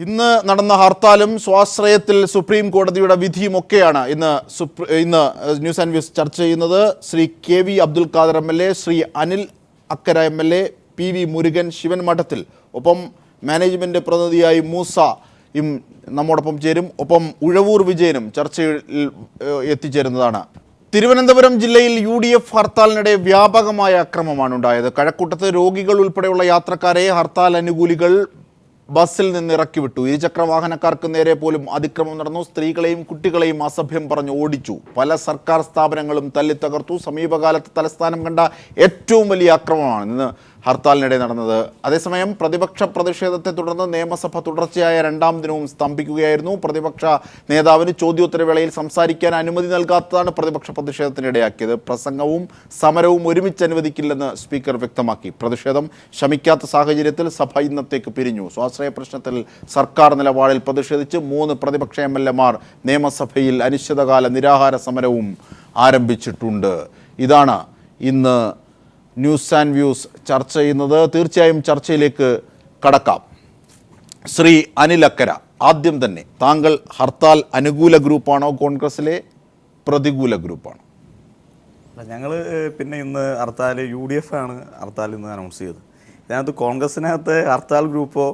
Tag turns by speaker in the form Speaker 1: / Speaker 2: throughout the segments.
Speaker 1: ഇന്ന് നടന്ന ഹർത്താലും സ്വാശ്രയത്തിൽ സുപ്രീം കോടതിയുടെ വിധിയുമൊക്കെയാണ് ഇന്ന് ന്യൂസ് ആൻഡ് വ്യൂസ് ചർച്ച ചെയ്യുന്നത്. ശ്രീ KV അബ്ദുൽ ഖാദർ MLA, ശ്രീ അനിൽ അക്കര MLA, PV മുരുകൻ, ശിവൻ മഠത്തിൽ, ഒപ്പം മാനേജ്മെന്റ് പ്രതിനിധിയായി മൂസയും നമ്മോടൊപ്പം ചേരും. ഒപ്പം ഉഴവൂർ വിജയനും ചർച്ചയിൽ എത്തിച്ചേരുന്നതാണ്. തിരുവനന്തപുരം ജില്ലയിൽ UDF ഹർത്താലിനിടെ വ്യാപകമായ അക്രമമാണ് ഉണ്ടായത്. കഴക്കൂട്ടത്ത് രോഗികൾ ഉൾപ്പെടെയുള്ള യാത്രക്കാരെ ഹർത്താൽ അനുകൂലികൾ ബസ്സിൽ നിന്ന് ഇറക്കി വിട്ടു. ഇരുചക്രവാഹനക്കാർക്ക് നേരെ പോലും അതിക്രമം നടന്നു. സ്ത്രീകളെയും കുട്ടികളെയും അസഭ്യം പറഞ്ഞ് ഓടിച്ചു. പല സർക്കാർ സ്ഥാപനങ്ങളും തല്ലിത്തകർത്തു. സമീപകാലത്ത് തലസ്ഥാനം കണ്ട ഏറ്റവും വലിയ ആക്രമണമാണ് ഇന്ന് ഹർത്താലിനിടെ നടന്നത്. അതേസമയം പ്രതിപക്ഷ പ്രതിഷേധത്തെ തുടർന്ന് നിയമസഭ തുടർച്ചയായ രണ്ടാം ദിനവും സ്തംഭിക്കുകയായിരുന്നു. പ്രതിപക്ഷ നേതാവിന് ചോദ്യോത്തരവേളയിൽ സംസാരിക്കാൻ അനുമതി നൽകാത്തതാണ് പ്രതിപക്ഷ പ്രതിഷേധത്തിനിടയാക്കിയത്. പ്രസംഗവും സമരവും ഒരുമിച്ച് അനുവദിക്കില്ലെന്ന് സ്പീക്കർ വ്യക്തമാക്കി. പ്രതിഷേധം ശമിക്കാത്ത സാഹചര്യത്തിൽ സഭ ഇന്നത്തേക്ക് പിരിഞ്ഞു. സ്വാശ്രയ പ്രശ്നത്തിൽ സർക്കാർ നിലപാടിൽ പ്രതിഷേധിച്ച് 3 പ്രതിപക്ഷ MLA-മാർ നിയമസഭയിൽ അനിശ്ചിതകാല നിരാഹാര സമരവും ആരംഭിച്ചിട്ടുണ്ട്. ഇതാണ് ഇന്ന് ന്യൂസ് ആൻഡ് വ്യൂസ് ചർച്ച ചെയ്യുന്നത്. തീർച്ചയായും ചർച്ചയിലേക്ക് കടക്കാം. ശ്രീ അനിൽ അക്കര, ആദ്യം തന്നെ താങ്കൾ ഹർത്താൽ അനുകൂല ഗ്രൂപ്പാണോ കോൺഗ്രസിലെ പ്രതികൂല ഗ്രൂപ്പാണോ?
Speaker 2: ഞങ്ങൾ പിന്നെ ഇന്ന് ഹർത്താൽ UDF ആണ് ഹർത്താൽ ഇന്ന് അനൗൺസ് ചെയ്തത്. ഇതിനകത്ത് കോൺഗ്രസിനകത്ത് ഹർത്താൽ ഗ്രൂപ്പോ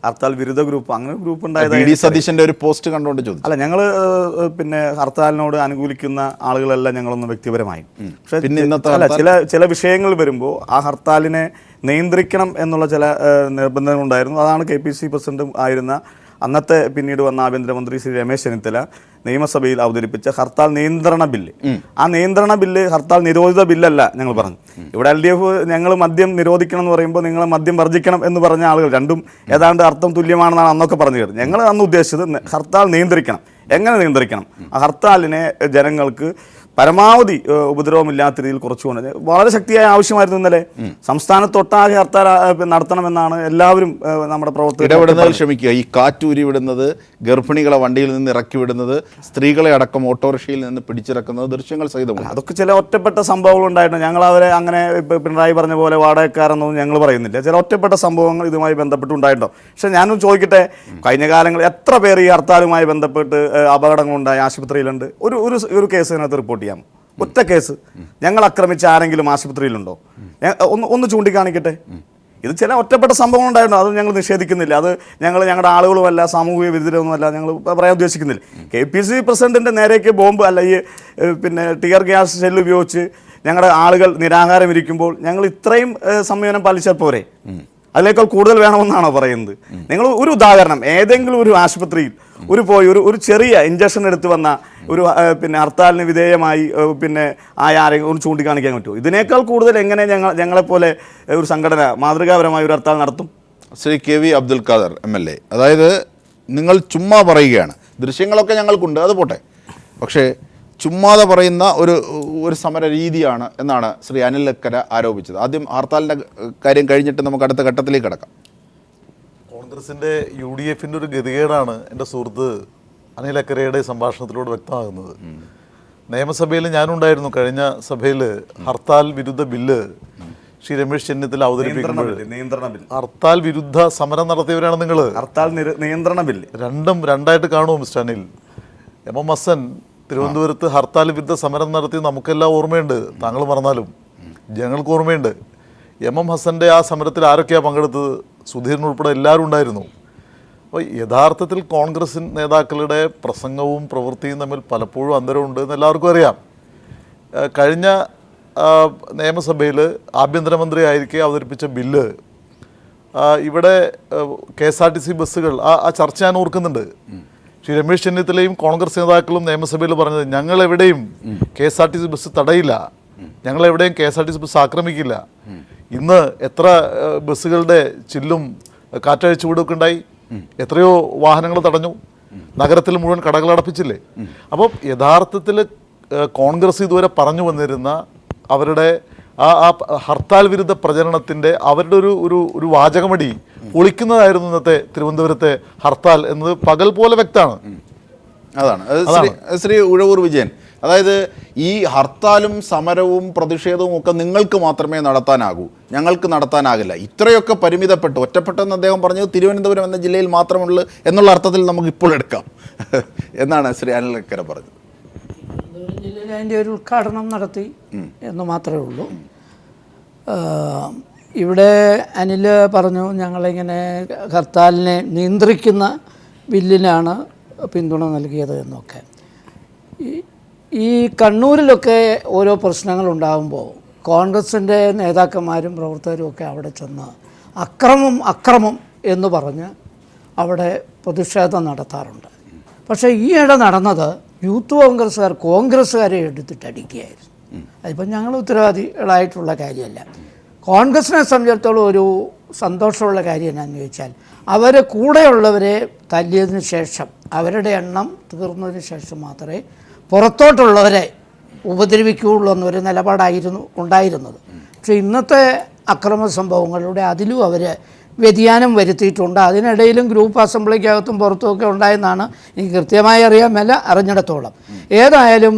Speaker 2: ഹർത്താൽ വിരുദ്ധ ഗ്രൂപ്പ് അങ്ങനെ ഗ്രൂപ്പ് ഉണ്ടായത്
Speaker 1: സതീശന്റെ ഒരു പോസ്റ്റ് കണ്ടുകൊണ്ട് ചോദിച്ചു.
Speaker 2: അല്ല, ഞങ്ങൾ പിന്നെ ഹർത്താലിനോട് അനുകൂലിക്കുന്ന ആളുകളെല്ലാം ഞങ്ങളൊന്ന് വ്യക്തിപരമായി. പക്ഷേ ചില വിഷയങ്ങൾ വരുമ്പോൾ ആ ഹർത്താലിനെ നിയന്ത്രിക്കണം എന്നുള്ള ചില നിർബന്ധങ്ങളുണ്ടായിരുന്നു. അതാണ് KPC പ്രസിഡന്റ് ആയിരുന്ന അന്നത്തെ പിന്നീട് വന്ന ആഭ്യന്തരമന്ത്രി ശ്രീ രമേശ് ചെന്നിത്തല നിയമസഭയിൽ അവതരിപ്പിച്ച ഹർത്താൽ നിയന്ത്രണ ബില്ല്. ആ നിയന്ത്രണ ബില്ല് ഹർത്താൽ നിരോധിത ബില്ലല്ല. ഞങ്ങൾ പറഞ്ഞു ഇവിടെ LDF ഞങ്ങൾ മദ്യം നിരോധിക്കണം എന്ന് പറയുമ്പോൾ നിങ്ങൾ മദ്യം വർജിക്കണം എന്ന് പറഞ്ഞ ആളുകൾ രണ്ടും ഏതാണ്ട് അർത്ഥം തുല്യമാണെന്നാണ് അന്നൊക്കെ പറഞ്ഞു കേട്ടത്. ഞങ്ങൾ അന്ന് ഉദ്ദേശിച്ചത് ഹർത്താൽ നിയന്ത്രിക്കണം. എങ്ങനെ നിയന്ത്രിക്കണം? ആ ഹർത്താലിനെ ജനങ്ങൾക്ക് പരമാവധി ഉപദ്രവമില്ലാത്ത രീതിയിൽ കുറച്ചുകൊണ്ട് വളരെ ശക്തിയായ ആവശ്യമായിരുന്നു. ഇന്നലെ സംസ്ഥാനത്തൊട്ടാകെ ഹർത്താൽ നടത്തണമെന്നാണ് എല്ലാവരും നമ്മുടെ
Speaker 1: പ്രവർത്തകർ ക്ഷമിക്കുക. ഈ കാറ്റൂരി വിടുന്നത്, ഗർഭിണികളെ വണ്ടിയിൽ നിന്ന് ഇറക്കി വിടുന്നത്, സ്ത്രീകളെ അടക്കം ഓട്ടോറിക്ഷയിൽ നിന്ന് പിടിച്ചിറക്കുന്നത് ദൃശ്യങ്ങൾ സഹിതമാണ്.
Speaker 2: അതൊക്കെ ചില ഒറ്റപ്പെട്ട സംഭവങ്ങൾ ഉണ്ടായിട്ടുണ്ട്. ഞങ്ങൾ അവരെ അങ്ങനെ പിണറായി പറഞ്ഞ പോലെ വാടകക്കാരെന്നൊന്നും ഞങ്ങൾ പറയുന്നില്ല. ചില ഒറ്റപ്പെട്ട സംഭവങ്ങൾ ഇതുമായി ബന്ധപ്പെട്ടുണ്ടായിട്ടുണ്ടോ? പക്ഷെ ഞാനും ചോദിക്കട്ടെ, കഴിഞ്ഞ കാലങ്ങളിൽ എത്ര പേർ ഈ ഹർത്താലുമായി ബന്ധപ്പെട്ട് അപകടങ്ങളുണ്ടായി ആശുപത്രിയിലുണ്ട്? ഒരു കേസ് ഇതിനകത്ത് റിപ്പോർട്ട് ചെയ്യാം. ഒറ്റ കേസ് ഞങ്ങൾ ആക്രമിച്ച ആരെങ്കിലും ആശുപത്രിയിലുണ്ടോ? ഒന്ന് ചൂണ്ടിക്കാണിക്കട്ടെ. ഇത് ചില ഒറ്റപ്പെട്ട സംഭവങ്ങൾ ഉണ്ടായിരുന്നു. അത് ഞങ്ങൾ നിഷേധിക്കുന്നില്ല. അത് ഞങ്ങളുടെ ആളുകളുമല്ല, സാമൂഹിക വിരുദ്ധരൊന്നുമല്ല, ഞങ്ങൾ പറയാൻ ഉദ്ദേശിക്കുന്നില്ല. KPC പ്രസിഡന്റിന്റെ നേരേക്ക് ബോംബ് അല്ല ഈ പിന്നെ ടിയർ ഗ്യാസ് ഷെല്ല് ഉപയോഗിച്ച് ഞങ്ങളുടെ ആളുകൾ നിരാഹാരം ഇരിക്കുമ്പോൾ ഞങ്ങൾ ഇത്രയും സംയമനം പാലിച്ചാൽ പോരെ? അതിനേക്കാൾ കൂടുതൽ വേണമെന്നാണോ പറയുന്നത്? നിങ്ങൾ ഒരു ഉദാഹരണം, ഏതെങ്കിലും ഒരു ആശുപത്രിയിൽ ഒരു ചെറിയ ഇഞ്ചക്ഷൻ എടുത്ത് വന്ന ഒരു പിന്നെ ഹർത്താലിന് വിധേയമായി പിന്നെ ആരെങ്കിലും ഒന്ന് ചൂണ്ടിക്കാണിക്കാൻ പറ്റുമോ? ഇതിനേക്കാൾ കൂടുതൽ എങ്ങനെ ഞങ്ങളെപ്പോലെ ഒരു സംഘടന മാതൃകാപരമായ ഒരു ഹർത്താൽ നടത്തും?
Speaker 1: ശ്രീ KV അബ്ദുൽ ഖാദർ MLA, അതായത് നിങ്ങൾ ചുമ്മാ പറയുകയാണ്, ദൃശ്യങ്ങളൊക്കെ ഞങ്ങൾക്കുണ്ട്, അത് പോട്ടെ, പക്ഷേ ചുമ്മാതെ പറയുന്ന ഒരു സമര രീതിയാണ് എന്നാണ് ശ്രീ അനിൽ അക്കര ആരോപിച്ചത്. ആദ്യം ഹർത്താലിൻ്റെ കാര്യം കഴിഞ്ഞിട്ട് നമുക്ക് അടുത്ത ഘട്ടത്തിലേക്ക് കിടക്കാം.
Speaker 3: കോൺഗ്രസിൻ്റെ UDF-ൻ്റെ ഒരു ഗതികേടാണ് എൻ്റെ സുഹൃത്ത് അനിൽ അക്കരയുടെ സംഭാഷണത്തിലൂടെ വ്യക്തമാകുന്നത്. നിയമസഭയിൽ ഞാനുണ്ടായിരുന്നു. കഴിഞ്ഞ സഭയിൽ ഹർത്താൽ വിരുദ്ധ ബില്ല് ശ്രീ രമേശ് ചെന്നിത്തല അവതരിപ്പിക്കുമ്പോൾ ഹർത്താൽ വിരുദ്ധ സമരം നടത്തിയവരാണ് നിങ്ങൾ.
Speaker 2: ഹർത്താൽ നിയന്ത്രണ ബില്ല്
Speaker 3: രണ്ടായിട്ട് കാണുമോ മിസ്റ്റർ അനിൽ? MM ഹസൻ തിരുവനന്തപുരത്ത് ഹർത്താൽ വിരുദ്ധ സമരം നടത്തി നമുക്കെല്ലാം ഓർമ്മയുണ്ട്. താങ്കൾ മറന്നാലും ജനങ്ങൾക്ക് ഓർമ്മയുണ്ട്. MM ഹസൻ്റെ ആ സമരത്തിൽ ആരൊക്കെയാണ് പങ്കെടുത്തത്? സുധീരൻ ഉൾപ്പെടെ എല്ലാവരും ഉണ്ടായിരുന്നു. അപ്പോൾ യഥാർത്ഥത്തിൽ കോൺഗ്രസ് നേതാക്കളുടെ പ്രസംഗവും പ്രവൃത്തിയും തമ്മിൽ പലപ്പോഴും അന്തരമുണ്ട് എന്ന് എല്ലാവർക്കും അറിയാം. കഴിഞ്ഞ നിയമസഭയിൽ ആഭ്യന്തരമന്ത്രി ആയിരിക്കെ അവതരിപ്പിച്ച ബില്ല് ഇവിടെ KSRTC ബസ്സുകൾ ആ ചർച്ച ഞാൻ ഓർക്കുന്നുണ്ട്. ശ്രീ രമേശ് ചെന്നിത്തലയും കോൺഗ്രസ് നേതാക്കളും നിയമസഭയിൽ പറഞ്ഞത് ഞങ്ങളെവിടെയും KSRTC ബസ് തടയില്ല, ഞങ്ങളെവിടെയും KSRTC ബസ് ആക്രമിക്കില്ല. ഇന്ന് എത്ര ബസ്സുകളുടെ ചില്ലും കാറ്റഴിച്ചു വിടുകയൊക്കെ ഉണ്ടായി, എത്രയോ വാഹനങ്ങൾ തടഞ്ഞു, നഗരത്തിൽ മുഴുവൻ കടകൾ അടപ്പിച്ചില്ലേ? അപ്പോൾ യഥാർത്ഥത്തിൽ കോൺഗ്രസ് ഇതുവരെ പറഞ്ഞു വന്നിരുന്ന അവരുടെ ആ ഹർത്താൽ വിരുദ്ധ പ്രചരണത്തിൻ്റെ അവരുടെ ഒരു വാചകമടി പൊളിക്കുന്നതായിരുന്നു ഇന്നത്തെ തിരുവനന്തപുരത്തെ ഹർത്താൽ എന്നത് പകൽ പോലെ വ്യക്തമാണ്.
Speaker 1: അതാണ് ശ്രീ ഉഴവൂർ വിജയൻ, അതായത് ഈ ഹർത്താലും സമരവും പ്രതിഷേധവും ഒക്കെ നിങ്ങൾക്ക് മാത്രമേ നടത്താനാകൂ, ഞങ്ങൾക്ക് നടത്താനാകില്ല. ഇത്രയൊക്കെ പരിമിതപ്പെട്ടു, ഒറ്റപ്പെട്ടെന്ന് അദ്ദേഹം പറഞ്ഞത് തിരുവനന്തപുരം എന്ന ജില്ലയിൽ മാത്രമുള്ളൂ എന്നുള്ള അർത്ഥത്തിൽ നമുക്ക് ഇപ്പോൾ എടുക്കാം എന്നാണ് ശ്രീ അനിൽ അക്കര പറഞ്ഞത്.
Speaker 4: ജില്ലയിൽ അതിൻ്റെ ഒരു ഉദ്ഘാടനം നടത്തി എന്ന് മാത്രമേ ഉള്ളൂ. ഇവിടെ അനിൽ പറഞ്ഞു ഞങ്ങളിങ്ങനെ ഹർത്താലിനെ നിയന്ത്രിക്കുന്ന ബില്ലിനാണ് പിന്തുണ നൽകിയത് എന്നൊക്കെ. ഈ കണ്ണൂരിലൊക്കെ ഓരോ പ്രശ്നങ്ങളുണ്ടാകുമ്പോൾ കോൺഗ്രസിൻ്റെ നേതാക്കന്മാരും പ്രവർത്തകരും ഒക്കെ അവിടെ ചെന്ന് അക്രമം എന്ന് പറഞ്ഞ് അവിടെ പ്രതിഷേധം നടത്താറുണ്ട്. പക്ഷേ ഈയിടെ നടന്നത് യൂത്ത് കോൺഗ്രസ്സുകാരെ എടുത്തിട്ടടിക്കുകയായിരുന്നു. അതിപ്പോൾ ഞങ്ങൾ ഉത്തരവാദികളായിട്ടുള്ള കാര്യമല്ല. കോൺഗ്രസിനെ സംബന്ധിച്ചിടത്തോളം ഒരു സന്തോഷമുള്ള കാര്യം എന്നാന്ന് ചോദിച്ചാൽ അവർ കൂടെയുള്ളവരെ തല്ലിയതിന് ശേഷം അവരുടെ എണ്ണം തീർന്നതിന് ശേഷം മാത്രമേ പുറത്തോട്ടുള്ളവരെ ഉപദ്രവിക്കുകയുള്ളൂ എന്നൊരു നിലപാടായിരുന്നു ഉണ്ടായിരുന്നത്. പക്ഷേ ഇന്നത്തെ അക്രമ സംഭവങ്ങളിലൂടെ അതിലും അവർ വ്യതിയാനം വരുത്തിയിട്ടുണ്ട്. അതിനിടയിലും ഗ്രൂപ്പ് അസംബ്ലിക്കകത്തും പുറത്തുമൊക്കെ ഉണ്ടായെന്നാണ് എനിക്ക് കൃത്യമായി അറിയാൻ മേല അറിഞ്ഞിടത്തോളം. ഏതായാലും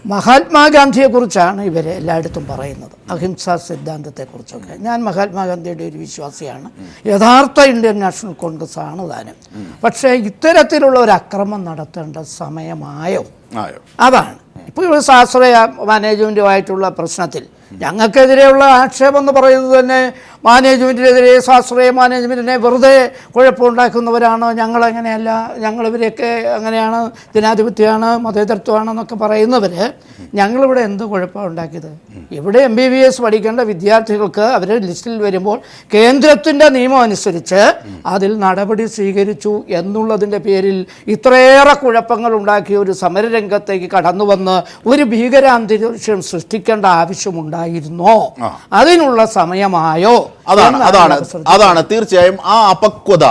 Speaker 4: മഹാത്മാഗാന്ധിയെക്കുറിച്ചാണ് ഇവർ എല്ലായിടത്തും പറയുന്നത്, അഹിംസാ സിദ്ധാന്തത്തെക്കുറിച്ചൊക്കെ. ഞാൻ മഹാത്മാഗാന്ധിയുടെ ഒരു വിശ്വാസിയാണ്, യഥാർത്ഥ ഇന്ത്യൻ നാഷണൽ കോൺഗ്രസ് ആണ് താനും. പക്ഷേ ഇത്തരത്തിലുള്ള ഒരു അക്രമം നടത്തേണ്ട സമയമായോ? അതാണ് ഇപ്പോൾ ഇവിടെ ശാസ്ത്രീയ മാനേജ്മെൻറ്റുമായിട്ടുള്ള പ്രശ്നത്തിൽ ഞങ്ങൾക്കെതിരെയുള്ള ആക്ഷേപം എന്ന് പറയുന്നത് തന്നെ മാനേജ്മെൻറ്റിനെതിരെ ശാസ്ത്രീയ മാനേജ്മെൻറ്റിനെ വെറുതെ കുഴപ്പമുണ്ടാക്കുന്നവരാണ്, ഞങ്ങളങ്ങനെയല്ല, ഞങ്ങളിവരെയൊക്കെ അങ്ങനെയാണ്, ജനാധിപത്യമാണ്, മതേതരത്വമാണെന്നൊക്കെ പറയുന്നവർ ഞങ്ങളിവിടെ എന്ത് കുഴപ്പമാണ് ഉണ്ടാക്കിയത്? ഇവിടെ MBBS പഠിക്കേണ്ട വിദ്യാർത്ഥികൾക്ക് അവരുടെ ലിസ്റ്റിൽ വരുമ്പോൾ കേന്ദ്രത്തിൻ്റെ നിയമം അനുസരിച്ച് അതിൽ നടപടി സ്വീകരിച്ചു എന്നുള്ളതിൻ്റെ പേരിൽ ഇത്രയേറെ കുഴപ്പങ്ങൾ ഉണ്ടാക്കിയ ഒരു സമരരംഗത്തേക്ക് കടന്നു വന്ന് ഒരു ഭീകരാന്തരീക്ഷം സൃഷ്ടിക്കേണ്ട ആവശ്യമുണ്ടായിരുന്നോ? അതിനുള്ള സമയമായോ?
Speaker 1: അതാണ് തീർച്ചയായും ആ അപക്വത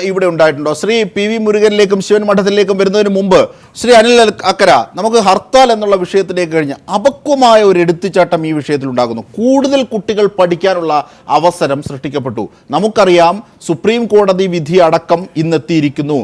Speaker 1: ഇവിടെ ഉണ്ടായിട്ടുണ്ടോ? ശ്രീ PV മുരുകനിലേക്കും ശിവൻ മഠത്തിലേക്കും വരുന്നതിന് മുമ്പ് ശ്രീ അനിൽ അക്കര, നമുക്ക് ഹർത്താൽ എന്നുള്ള വിഷയത്തിലേക്ക് കഴിഞ്ഞ് അപക്വമായ ഒരു എടുത്തുചാട്ടം ഈ വിഷയത്തിൽ ഉണ്ടാകുന്നു. കൂടുതൽ കുട്ടികൾ പഠിക്കാനുള്ള അവസരം സൃഷ്ടിക്കപ്പെട്ടു. നമുക്കറിയാം സുപ്രീം കോടതി വിധി അടക്കം ഇന്നെത്തിയിരിക്കുന്നു.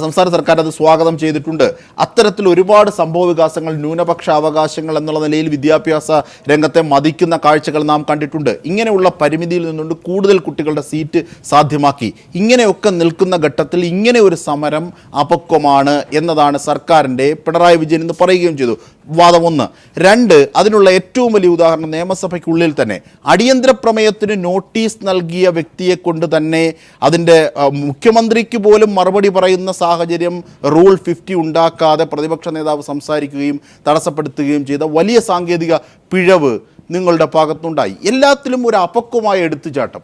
Speaker 1: സംസ്ഥാന സർക്കാർ അത് സ്വാഗതം ചെയ്തിട്ടുണ്ട്. അത്തരത്തിൽ ഒരുപാട് സംഭവ വികാസങ്ങൾ, ന്യൂനപക്ഷ അവകാശങ്ങൾ എന്നുള്ള നിലയിൽ വിദ്യാഭ്യാസ രംഗത്തെ മതിക്കുന്ന കാഴ്ചകൾ നാം കണ്ടിട്ടുണ്ട്. ഇങ്ങനെയുള്ള പരിമിതിയിൽ നിന്നുകൊണ്ട് കൂടുതൽ കുട്ടികളുടെ സീറ്റ് സാധ്യമാക്കി. ഇങ്ങനെയൊക്കെ നിൽക്കുന്ന ഘട്ടത്തിൽ ഇങ്ങനെ ഒരു സമരം അപക്വമാണ് എന്നതാണ് സർക്കാരിൻ്റെ, പിണറായി വിജയൻ എന്ന് പറയുകയും ചെയ്തു. വാദം 1. 2, അതിനുള്ള ഏറ്റവും വലിയ ഉദാഹരണം നിയമസഭയ്ക്കുള്ളിൽ തന്നെ അടിയന്തര പ്രമേയത്തിന് നോട്ടീസ് നൽകിയ വ്യക്തിയെ കൊണ്ട് തന്നെ അതിൻ്റെ മുഖ്യമന്ത്രിക്ക് പോലും മറുപടി പറയുന്ന സാഹചര്യം റൂൾ 50 ഉണ്ടാക്കാതെ പ്രതിപക്ഷ നേതാവ് സംസാരിക്കുകയും തടസ്സപ്പെടുത്തുകയും ചെയ്ത വലിയ സാങ്കേതിക പിഴവ് നിങ്ങളുടെ ഭാഗത്തുണ്ടായി. എല്ലാത്തിലും ഒരു അപക്വമായ എടുത്തുചാട്ടം.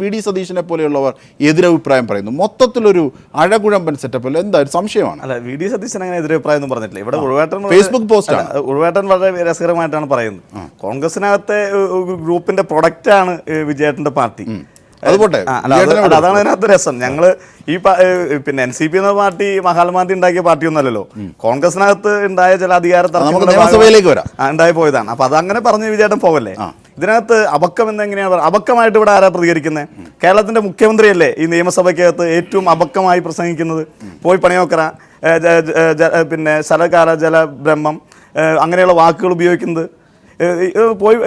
Speaker 1: VD സതീശനെ പോലെയുള്ളവർ എതിരഭിപ്രായം പറയുന്നു. മൊത്തത്തിലൊരു അഴകുഴമ്പൻ സെറ്റപ്പ് അല്ല, എന്താ സംശയമാണ്?
Speaker 2: അല്ല, VD സതീശൻ അങ്ങനെ എതിരഭിപ്രായം ഒന്നും പറഞ്ഞിട്ടില്ല. ഇവിടെ
Speaker 1: ഫേസ്ബുക്ക് പോസ്റ്റാണ്.
Speaker 2: ഉഴവേട്ടൻ വളരെ രസകരമായിട്ടാണ് പറയുന്നത്. കോൺഗ്രസിനകത്തെ ഗ്രൂപ്പിന്റെ പ്രൊഡക്റ്റാണ് വിജയേട്ടന്റെ പാർട്ടി.
Speaker 1: അതുപോട്ടെ,
Speaker 2: അതാണ് അതിനകത്ത് രസം. ഞങ്ങള് ഈ പിന്നെ NCP എന്ന പാർട്ടി മഹാത്മാഗാന്ധി ഉണ്ടാക്കിയ പാർട്ടിയൊന്നുമല്ലല്ലോ. കോൺഗ്രസിനകത്ത് ഉണ്ടായ ചില അധികാര ഉണ്ടായി പോയതാണ്. അപ്പൊ അതങ്ങനെ പറഞ്ഞ് വിജയേട്ടൻ പോകല്ലേ. ഇതിനകത്ത് അബക്കം എന്നെങ്ങനെയാണ് അബക്കമായിട്ട് ഇവിടെ ആരാ പ്രതികരിക്കുന്നത്? കേരളത്തിന്റെ മുഖ്യമന്ത്രിയല്ലേ ഈ നിയമസഭയ്ക്കകത്ത് ഏറ്റവും അബക്കമായി പ്രസംഗിക്കുന്നത്. പോയി പണിയോക്കറ, പിന്നെ ശരകാല ജല ബ്രഹ്മം അങ്ങനെയുള്ള വാക്കുകൾ ഉപയോഗിക്കുന്നത്. പോയി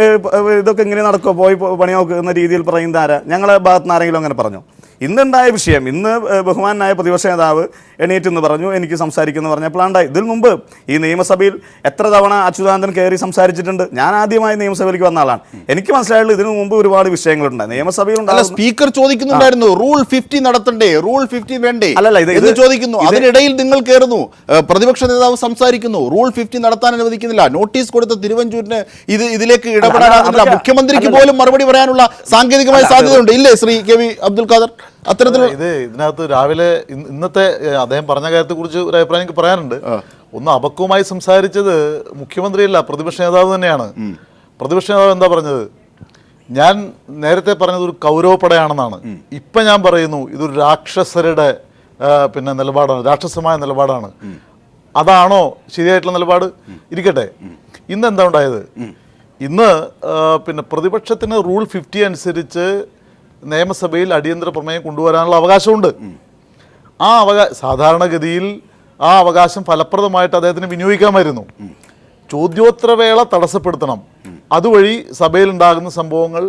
Speaker 2: ഇതൊക്കെ ഇങ്ങനെ നടക്കുമോ, പോയി പണി നോക്കുന്ന രീതിയിൽ പറയുന്നത് ആരാ? ഞങ്ങളുടെ ഭാഗത്ത് നിന്ന് ആരെങ്കിലും അങ്ങനെ പറഞ്ഞു? ഇന്നുണ്ടായ വിഷയം, ഇന്ന് ബഹുമാനായ പ്രതിപക്ഷ നേതാവ് എണീറ്റെന്ന് പറഞ്ഞു, എനിക്ക് സംസാരിക്കുന്നു പറഞ്ഞപ്പോഴാണ്ടായി. ഇതിൽ മുമ്പ് ഈ നിയമസഭയിൽ എത്ര തവണ അച്യുതാനന്ദൻ കയറി സംസാരിച്ചിട്ടുണ്ട്. ഞാൻ ആദ്യമായി നിയമസഭയിലേക്ക് വന്ന ആളാണ്. എനിക്ക് മനസ്സിലായുള്ളൂ ഇതിനു മുമ്പ് ഒരുപാട് വിഷയങ്ങളുണ്ട് നിയമസഭയിൽ.
Speaker 1: സ്പീക്കർ ചോദിക്കുന്നുണ്ടായിരുന്നു റൂൾ 50 നടത്തണ്ടേ, റൂൾ 50 വേണ്ടേ, അല്ലല്ല ഇത് ചോദിക്കുന്നു. അതിനിടയിൽ നിങ്ങൾ കയറുന്നു, പ്രതിപക്ഷ നേതാവ് സംസാരിക്കുന്നു, റൂൾ 50 നടത്താൻ അനുവദിക്കുന്നില്ല. നോട്ടീസ് കൊടുത്ത തിരുവഞ്ചൂരിന് ഇതിലേക്ക് ഇടപെടാനാകുന്നില്ല. മുഖ്യമന്ത്രിക്ക് പോലും മറുപടി പറയാനുള്ള സാങ്കേതികമായ സാധ്യതയുണ്ട്, ഇല്ലേ ശ്രീ KV അബ്ദുൽ ഖാദർ?
Speaker 3: ഇതിനകത്ത് രാവിലെ ഇന്നത്തെ അദ്ദേഹം പറഞ്ഞ കാര്യത്തെ കുറിച്ച് ഒരു അഭിപ്രായം എനിക്ക് പറയാനുണ്ട്. ഒന്ന്, അപക്വമായി സംസാരിച്ചത് മുഖ്യമന്ത്രിയല്ല, പ്രതിപക്ഷ നേതാവ് തന്നെയാണ്. പ്രതിപക്ഷ നേതാവ് എന്താ പറഞ്ഞത്? ഞാൻ നേരത്തെ പറഞ്ഞത് ഒരു കൗരവപ്പടയാണെന്നാണ്. ഇപ്പൊ ഞാൻ പറയുന്നു ഇതൊരു രാക്ഷസരുടെ പിന്നെ നിലപാടാണ്, രാക്ഷസമായ നിലപാടാണ്. അതാണോ ശരിയായിട്ടുള്ള നിലപാട്? ഇരിക്കട്ടെ. ഇന്ന് എന്താ ഉണ്ടായത്? ഇന്ന് പിന്നെ പ്രതിപക്ഷത്തിന് റൂൾ 50 അനുസരിച്ച് നിയമസഭയിൽ അടിയന്തര പ്രമേയം കൊണ്ടുവരാനുള്ള അവകാശമുണ്ട്. ആ സാധാരണഗതിയിൽ ആ അവകാശം ഫലപ്രദമായിട്ട് അദ്ദേഹത്തിന് വിനിയോഗിക്കാമായിരുന്നു. ചോദ്യോത്തരവേള തടസ്സപ്പെടുത്തണം, അതുവഴി സഭയിലുണ്ടാകുന്ന സംഭവങ്ങൾ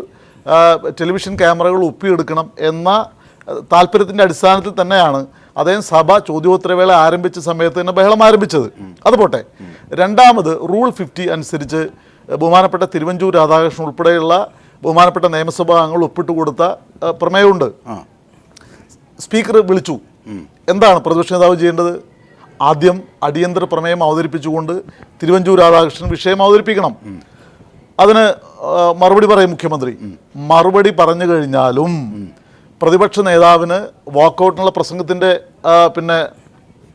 Speaker 3: ടെലിവിഷൻ ക്യാമറകൾ ഒപ്പിയെടുക്കണം എന്ന താല്പര്യത്തിൻ്റെ അടിസ്ഥാനത്തിൽ തന്നെയാണ് അദ്ദേഹം സഭ ചോദ്യോത്തരവേള ആരംഭിച്ച സമയത്ത് തന്നെ ബഹളം ആരംഭിച്ചത്. അതുപോട്ടെ, രണ്ടാമത് റൂൾ 50 അനുസരിച്ച് ബഹുമാനപ്പെട്ട തിരുവഞ്ചൂർ രാധാകൃഷ്ണൻ ഉൾപ്പെടെയുള്ള ബഹുമാനപ്പെട്ട നിയമസഭാ അംഗങ്ങൾ ഒപ്പിട്ട് കൊടുത്ത പ്രമേയമുണ്ട്. സ്പീക്കർ വിളിച്ചു. എന്താണ് പ്രതിപക്ഷ നേതാവ് ചെയ്യേണ്ടത്? ആദ്യം അടിയന്തര പ്രമേയം അവതരിപ്പിച്ചുകൊണ്ട് തിരുവഞ്ചൂർ രാധാകൃഷ്ണൻ വിഷയം അവതരിപ്പിക്കണം. അതിന് മറുപടി പറയും മുഖ്യമന്ത്രി. മറുപടി പറഞ്ഞു കഴിഞ്ഞാലും പ്രതിപക്ഷ നേതാവിന് വാക്കൗട്ടിനുള്ള പ്രസംഗത്തിന്റെ പിന്നെ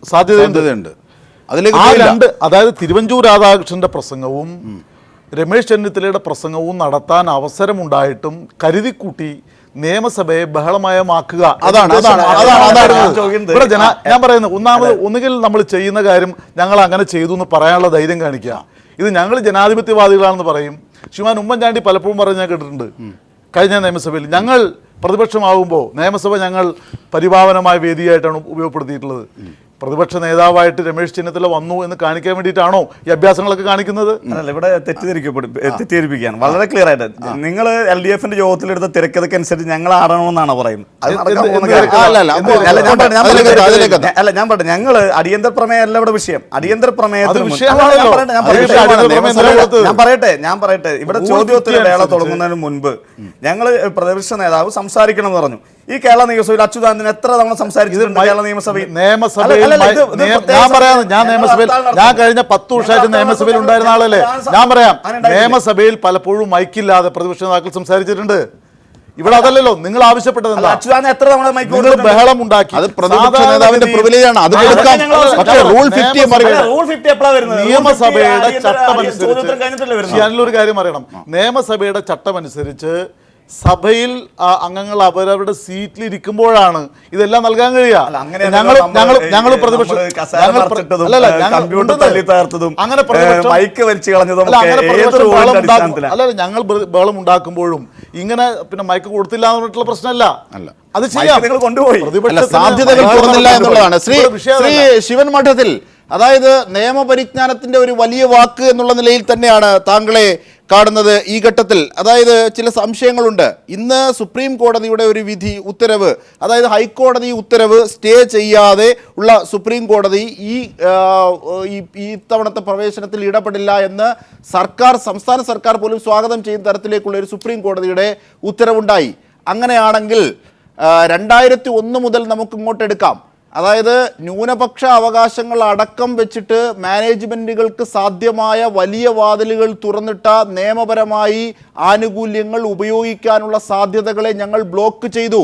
Speaker 3: സാധ്യതയുണ്ട്. ആ രണ്ട്, അതായത് തിരുവഞ്ചൂർ രാധാകൃഷ്ണന്റെ പ്രസംഗവും രമേശ് ചെന്നിത്തലയുടെ പ്രസംഗവും നടത്താൻ അവസരമുണ്ടായിട്ടും കരുതിക്കൂട്ടി നിയമസഭയെ ബഹളമയമാക്കുക. ഞാൻ പറയുന്നത് ഒന്നുകിൽ നമ്മൾ ചെയ്യുന്ന കാര്യം ഞങ്ങൾ അങ്ങനെ ചെയ്തു എന്ന് പറയാനുള്ള ധൈര്യം കാണിക്കുക. ഇത് ഞങ്ങൾ ജനാധിപത്യവാദികളാണെന്ന് പറയും. ശ്രീമാൻ ഉമ്മൻചാണ്ടി പലപ്പോഴും പറഞ്ഞ് ഞാൻ കേട്ടിട്ടുണ്ട്. കഴിഞ്ഞ നിയമസഭയിൽ ഞങ്ങൾ പ്രതിപക്ഷമാകുമ്പോൾ നിയമസഭ ഞങ്ങൾ പരിപാവനമായ വേദിയായിട്ടാണ് ഉപയോഗപ്പെടുത്തിയിട്ടുള്ളത്. പ്രതിപക്ഷ നേതാവായിട്ട് രമേശ് ചെന്നിത്തല വന്നു എന്ന് കാണിക്കാൻ വേണ്ടിയിട്ടാണോ ഈ അഭ്യാസങ്ങളൊക്കെ കാണിക്കുന്നത്?
Speaker 2: അല്ല, ഇവിടെ തെറ്റിദ്ധരിപ്പിക്കുകയാണ് വളരെ ക്ലിയർ ആയിട്ട്. നിങ്ങൾ LDFന്റെ യോഗത്തിലെടുത്ത തിരക്കഥയ്ക്കനുസരിച്ച് ഞങ്ങൾ ആടണമെന്നാണ് പറയുന്നത്. ഞാൻ പറഞ്ഞു ഞങ്ങൾ അടിയന്തര പ്രമേയം അല്ല ഇവിടെ വിഷയം. അടിയന്തര പ്രമേയത്തിൽ ഞാൻ പറയട്ടെ ഇവിടെ ചോദ്യോത്തര വേള തുടങ്ങുന്നതിന് മുൻപ് ഞങ്ങൾ പ്രതിപക്ഷ നേതാവ് സംസാരിക്കണം എന്ന് പറഞ്ഞു. ഈ കേരള നിയമസഭയിൽ അച്യുതാനന്ദൻ എത്ര തവണ സംസാരിച്ചിട്ടുണ്ട്? കേരള നിയമസഭയിൽ
Speaker 3: ഞാൻ കഴിഞ്ഞ 10 വർഷമായിട്ട് നിയമസഭയിൽ ഉണ്ടായിരുന്ന ആളല്ലേ. ഞാൻ പറയാം, നിയമസഭയിൽ പലപ്പോഴും മൈക്കില്ലാതെ പ്രതിപക്ഷ നേതാക്കൾ സംസാരിച്ചിട്ടുണ്ട്. ഇവിടെ അതല്ലല്ലോ നിങ്ങൾ ആവശ്യപ്പെട്ടത്.
Speaker 2: അച്യുതാനന്ദൻ എത്ര തവണ മൈക്ക്
Speaker 3: ബഹളം ഉണ്ടാക്കി. നിയമസഭയുടെ ചട്ടമനുസരിച്ച് ഞാനൊരു കാര്യം അറിയണം. നിയമസഭയുടെ ചട്ടമനുസരിച്ച് സഭയിൽ അംഗങ്ങൾ അവരവരുടെ സീറ്റിൽ ഇരിക്കുമ്പോഴാണ് ഇതെല്ലാം നൽകാൻ കഴിയുക. ഞങ്ങൾ പ്രതിപക്ഷം ഞങ്ങൾ ബഹളം ഉണ്ടാക്കുമ്പോഴും ഇങ്ങനെ പിന്നെ മൈക്ക് കൊടുത്തില്ല എന്ന് പറഞ്ഞിട്ടുള്ള പ്രശ്നമല്ല. അത് ചെയ്യാം,
Speaker 2: കൊണ്ടുപോയി
Speaker 1: സാധ്യതകൾ തുറന്നില്ല എന്നുള്ളതാണ്. ശ്രീ ശിവൻ മഠത്തിൽ, അതായത് നിയമപരിജ്ഞാനത്തിന്റെ ഒരു വലിയ വാക്ക് എന്നുള്ള നിലയിൽ തന്നെയാണ് താങ്കളെ കാണുന്നത് ഈ ഘട്ടത്തിൽ. അതായത് ചില സംശയങ്ങളുണ്ട്. ഇന്ന് സുപ്രീം കോടതിയുടെ ഒരു വിധി ഉത്തരവ്, അതായത് ഹൈക്കോടതി ഉത്തരവ് സ്റ്റേ ചെയ്യാതെ ഉള്ള സുപ്രീം കോടതി ഈ തവണത്തെ പ്രവേശനത്തിൽ ഇടപെടില്ല എന്ന് സംസ്ഥാന സർക്കാർ പോലും സ്വാഗതം ചെയ്യുന്ന തരത്തിലേക്കുള്ള ഒരു സുപ്രീം കോടതിയുടെ ഉത്തരവുണ്ടായി. അങ്ങനെയാണെങ്കിൽ 2001 മുതൽ നമുക്ക് ഇങ്ങോട്ട് എടുക്കാം. അതായത് ന്യൂനപക്ഷ അവകാശങ്ങൾ അടക്കം വെച്ചിട്ട് മാനേജ്മെൻറ്റുകൾക്ക് സാധ്യമായ വലിയ വാതിലുകൾ തുറന്നിട്ട നിയമപരമായി ആനുകൂല്യങ്ങൾ ഉപയോഗിക്കാനുള്ള സാധ്യതകളെ ഞങ്ങൾ ബ്ലോക്ക് ചെയ്തു.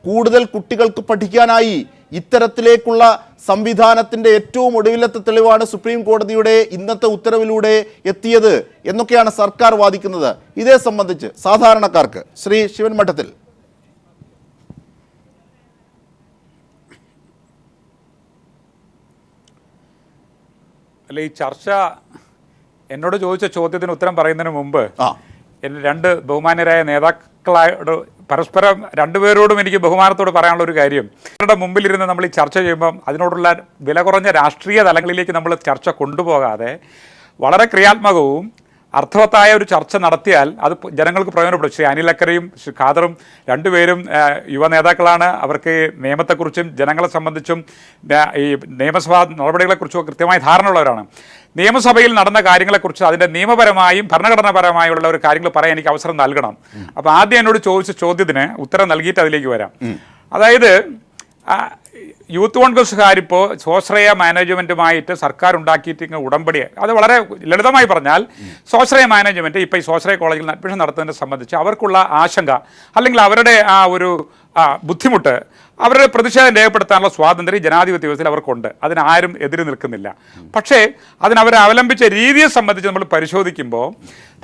Speaker 1: കൂടുതൽ കുട്ടികൾക്ക് പഠിക്കാനായി. ഇത്തരത്തിലേക്കുള്ള സംവിധാനത്തിൻ്റെ ഏറ്റവും ഒടുവിലത്തെ തെളിവാണ് സുപ്രീം കോടതിയുടെ ഇന്നത്തെ ഉത്തരവിലൂടെ എത്തിയത് എന്നൊക്കെയാണ് സർക്കാർ വാദിക്കുന്നത്. ഇതേ സംബന്ധിച്ച് സാധാരണക്കാർക്ക് ശ്രീ ശിവൻ മഠത്തിൽ
Speaker 5: അല്ല, ഈ ചർച്ച എന്നോട് ചോദിച്ച ചോദ്യത്തിന് ഉത്തരം പറയുന്നതിന് മുമ്പ് എൻ്റെ 2 ബഹുമാന്യരായ നേതാക്കളോട് പരസ്പരം രണ്ടുപേരോടും എനിക്ക് ബഹുമാനത്തോട് പറയാനുള്ള ഒരു കാര്യം, അവരുടെ മുമ്പിലിരുന്ന് നമ്മൾ ഈ ചർച്ച ചെയ്യുമ്പം അതിനോടുള്ള വില കുറഞ്ഞ രാഷ്ട്രീയ തലങ്ങളിലേക്ക് നമ്മൾ ചർച്ച കൊണ്ടുപോകാതെ വളരെ ക്രിയാത്മകവും അർത്ഥവത്തായ ഒരു ചർച്ച നടത്തിയാൽ അത് ജനങ്ങൾക്ക് പ്രയോജനപ്പെടും. ശ്രീ അനിൽ അക്കരയും ശ്രീ ഖാദറും രണ്ടുപേരും യുവ നേതാക്കളാണ്. അവർക്ക് ജനങ്ങളെക്കുറിച്ചും ജനങ്ങളെ സംബന്ധിച്ചും ഈ നിയമസഭാ നടപടികളെക്കുറിച്ചും കൃത്യമായി ധാരണയുള്ളവരാണ്. നിയമസഭയിൽ നടന്ന കാര്യങ്ങളെക്കുറിച്ച് അതിൻ്റെ നിയമപരമായും ഭരണഘടനാപരമായുള്ള ഒരു കാര്യങ്ങൾ പറയാൻ എനിക്ക് അവസരം നൽകണം. അപ്പോൾ ആദ്യം എന്നോട് ചോദിച്ച ചോദ്യത്തിന് ഉത്തരം നൽകിയിട്ട് അതിലേക്ക് വരാം. അതായത് യൂത്ത് കോൺഗ്രസ്സുകാരിപ്പോൾ സ്വാശ്രയ മാനേജ്മെൻറ്റുമായിട്ട് സർക്കാർ ഉണ്ടാക്കിയിട്ട് ഉടമ്പടി, അത് വളരെ ലളിതമായി പറഞ്ഞാൽ സ്വാശ്രയ മാനേജ്മെൻറ്റ് ഇപ്പോൾ ഈ സ്വാശ്രയ കോളേജിൽ അഡ്മിഷൻ നടത്തുന്നതിനെ സംബന്ധിച്ച് അവർക്കുള്ള ആശങ്ക അല്ലെങ്കിൽ അവരുടെ ആ ഒരു ബുദ്ധിമുട്ട്, അവരുടെ പ്രതിഷേധം രേഖപ്പെടുത്താനുള്ള സ്വാതന്ത്ര്യം ജനാധിപത്യ വ്യവസ്ഥയിൽ അവർക്കുണ്ട്. അതിനാരും എതിര് നിൽക്കുന്നില്ല. പക്ഷേ അതിനവർ അവലംബിച്ച രീതിയെ സംബന്ധിച്ച് നമ്മൾ പരിശോധിക്കുമ്പോൾ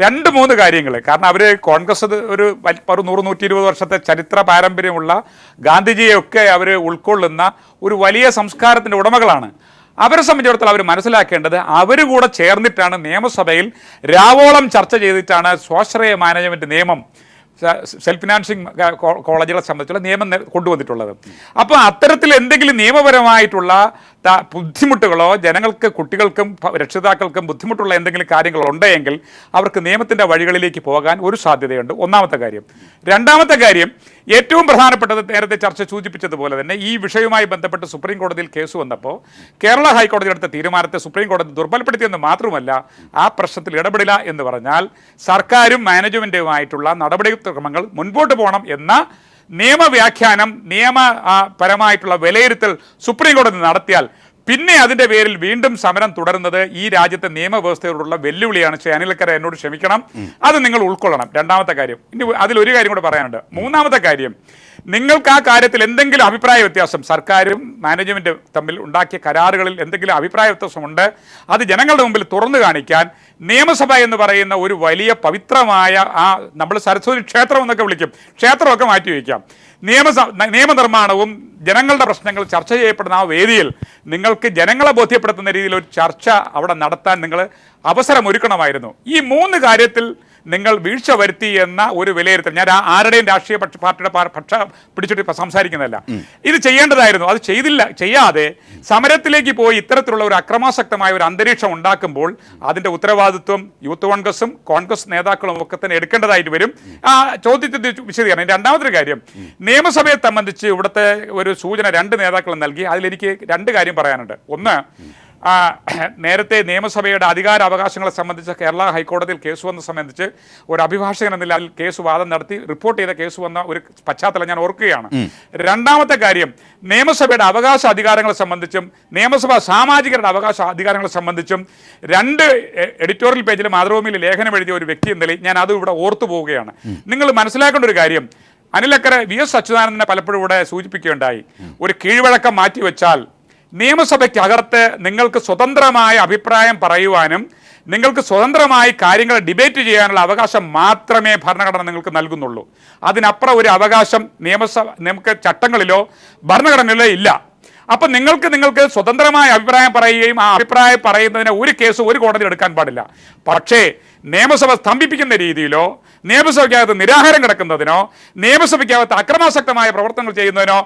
Speaker 5: 2-3 കാര്യങ്ങൾ. കാരണം അവർ കോൺഗ്രസ് ഒരു 100-120 വർഷത്തെ ചരിത്ര പാരമ്പര്യമുള്ള ഗാന്ധിജിയെയൊക്കെ അവർ ഉൾക്കൊള്ളുന്ന ഒരു വലിയ സംസ്കാരത്തിൻ്റെ ഉടമകളാണ്. അവരെ സംബന്ധിച്ചിടത്തോളം അവർ മനസ്സിലാക്കേണ്ടത് അവർ കൂടെ ചേർന്നിട്ടാണ് നിയമസഭയിൽ രാവോളം ചർച്ച ചെയ്തിട്ടാണ് സ്വാശ്രയ മാനേജ്മെൻറ്റ് നിയമം, സെൽഫ് ഫിനാൻസിങ് കോളേജുകളെ സംബന്ധിച്ചുള്ള നിയമം കൊണ്ടുവന്നിട്ടുള്ളത്. അപ്പോൾ അത്തരത്തിൽ എന്തെങ്കിലും നിയമപരമായിട്ടുള്ള ബുദ്ധിമുട്ടുകളോ ജനങ്ങൾക്ക് കുട്ടികൾക്കും രക്ഷിതാക്കൾക്കും ബുദ്ധിമുട്ടുള്ള എന്തെങ്കിലും കാര്യങ്ങൾ ഉണ്ടെങ്കിൽ അവർക്ക് നിയമത്തിൻ്റെ വഴികളിലേക്ക് പോകാൻ ഒരു സാധ്യതയുണ്ട്. ഒന്നാമത്തെ കാര്യം. രണ്ടാമത്തെ കാര്യം, ഏറ്റവും പ്രധാനപ്പെട്ടത് നേരത്തെ ചർച്ച സൂചിപ്പിച്ചതുപോലെ തന്നെ ഈ വിഷയവുമായി ബന്ധപ്പെട്ട് സുപ്രീം കോടതിയിൽ കേസ് വന്നപ്പോൾ കേരള ഹൈക്കോടതി എടുത്ത തീരുമാനത്തെ സുപ്രീം കോടതി ദുർബലപ്പെടുത്തിയെന്ന് മാത്രമല്ല, ആ പ്രശ്നത്തിൽ ഇടപെടില്ല എന്ന് പറഞ്ഞാൽ സർക്കാരും മാനേജ്മെൻറ്റുമായിട്ടുള്ള നടപടിക്രമങ്ങൾ മുൻപോട്ട് പോകണം എന്ന നിയമവ്യാഖ്യാനം, നിയമപരമായിട്ടുള്ള വിലയിരുത്തൽ സുപ്രീം കോടതി നടത്തിയാൽ പിന്നെ അതിൻ്റെ പേരിൽ വീണ്ടും സമരം തുടരുന്നത് ഈ രാജ്യത്തെ നിയമവ്യവസ്ഥയോടുള്ള വെല്ലുവിളിയാണ്. അനിലക്കര എന്നോട് ക്ഷമിക്കണം, അത് നിങ്ങൾ ഉൾക്കൊള്ളണം. രണ്ടാമത്തെ കാര്യം. ഇനി അതിലൊരു കാര്യം കൂടെ പറയാനുണ്ട്. മൂന്നാമത്തെ കാര്യം, നിങ്ങൾക്ക് ആ കാര്യത്തിൽ എന്തെങ്കിലും അഭിപ്രായ വ്യത്യാസം, സർക്കാരും മാനേജ്മെൻറ്റും തമ്മിൽ ഉണ്ടാക്കിയ കരാറുകളിൽ എന്തെങ്കിലും അഭിപ്രായ വ്യത്യാസമുണ്ട്, അത് ജനങ്ങളുടെ മുമ്പിൽ തുറന്നു കാണിക്കാൻ നിയമസഭ എന്ന് പറയുന്ന ഒരു വലിയ പവിത്രമായ നമ്മൾ സരസ്വതി ക്ഷേത്രം എന്നൊക്കെ വിളിക്കും, ക്ഷേത്രമൊക്കെ മാറ്റി വയ്ക്കാം. നിയമനിർമ്മാണവും ജനങ്ങളുടെ പ്രശ്നങ്ങൾ ചർച്ച ചെയ്യപ്പെടുന്ന ആ വേദിയിൽ നിങ്ങൾക്ക് ജനങ്ങളെ ബോധ്യപ്പെടുത്തുന്ന രീതിയിൽ ഒരു ചർച്ച അവിടെ നടത്താൻ നിങ്ങൾ അവസരമൊരുക്കണമായിരുന്നു. ഈ മൂന്ന് കാര്യത്തിൽ നിങ്ങൾ വീഴ്ച വരുത്തി എന്ന ഒരു വിലയിരുത്തൽ, ഞാൻ ആരുടെയും രാഷ്ട്രീയ പാർട്ടിയുടെ പക്ഷ പിടിച്ചിട്ട് സംസാരിക്കുന്നതല്ല, ഇത് ചെയ്യേണ്ടതായിരുന്നു. അത് ചെയ്യാതെ സമരത്തിലേക്ക് പോയി ഇത്തരത്തിലുള്ള ഒരു അക്രമാസക്തമായ ഒരു അന്തരീക്ഷം ഉണ്ടാക്കുമ്പോൾ അതിൻ്റെ ഉത്തരവാദിത്വം യൂത്ത് കോൺഗ്രസ് നേതാക്കളും ഒക്കെ തന്നെ എടുക്കേണ്ടതായിട്ട് വരും. ആ ചോദ്യത്തിൻ്റെ വിശദീകരണം. രണ്ടാമത്തെ കാര്യം, നിയമസഭയെ സംബന്ധിച്ച് ഇവിടുത്തെ ഒരു സൂചന രണ്ട് നേതാക്കളും നൽകി. അതിലെനിക്ക് രണ്ട് കാര്യം പറയാനുണ്ട്. ഒന്ന്, നേരത്തെ നിയമസഭയുടെ അധികാരാവകാശങ്ങളെ സംബന്ധിച്ച് കേരള ഹൈക്കോടതിയിൽ കേസ് വന്ന സംബന്ധിച്ച് ഒരു അഭിഭാഷകൻ എന്ന നിലയിൽ കേസ് വാദം നടത്തി റിപ്പോർട്ട് ചെയ്ത കേസ് വന്ന ഒരു പശ്ചാത്തലം ഞാൻ ഓർക്കുകയാണ്. രണ്ടാമത്തെ കാര്യം, നിയമസഭയുടെ അവകാശ അധികാരങ്ങളെ സംബന്ധിച്ചും നിയമസഭാ സാമാജികരുടെ അവകാശ അധികാരങ്ങളെ സംബന്ധിച്ചും രണ്ട് എഡിറ്റോറിയൽ പേജിൽ മാതൃഭൂമിയിൽ ലേഖനം എഴുതിയ ഒരു വ്യക്തി എന്ന നിലയിൽ ഞാൻ അതും ഇവിടെ ഓർത്തു പോവുകയാണ്. നിങ്ങൾ മനസ്സിലാക്കേണ്ട ഒരു കാര്യം, അനിലക്കര VS അച്യുതാനന്ദനെ പലപ്പോഴും ഇവിടെ സൂചിപ്പിക്കുകയുണ്ടായി. ഒരു കീഴ്വഴക്കം മാറ്റിവെച്ചാൽ നിയമസഭയ്ക്കകത്ത് നിങ്ങൾക്ക് സ്വതന്ത്രമായ അഭിപ്രായം പറയുവാനും നിങ്ങൾക്ക് സ്വതന്ത്രമായി കാര്യങ്ങൾ ഡിബേറ്റ് ചെയ്യാനുള്ള അവകാശം മാത്രമേ ഭരണഘടന നിങ്ങൾക്ക് നൽകുന്നുള്ളൂ. അതിനപ്പുറം ഒരു അവകാശം നമുക്ക് ചട്ടങ്ങളിലോ ഭരണഘടനയിലോ ഇല്ല. അപ്പം നിങ്ങൾക്ക് സ്വതന്ത്രമായ അഭിപ്രായം പറയുകയും ആ അഭിപ്രായം പറയുന്നതിന് ഒരു കേസ് ഒരു കോടതി എടുക്കാൻ പാടില്ല. പക്ഷേ നിയമസഭ സ്തംഭിപ്പിക്കുന്ന രീതിയിലോ നിയമസഭയ്ക്കകത്ത് നിരാഹാരം കിടക്കുന്നതിനോ നിയമസഭയ്ക്കകത്ത് അക്രമാസക്തമായ പ്രവർത്തനങ്ങൾ ചെയ്യുന്നതിനോ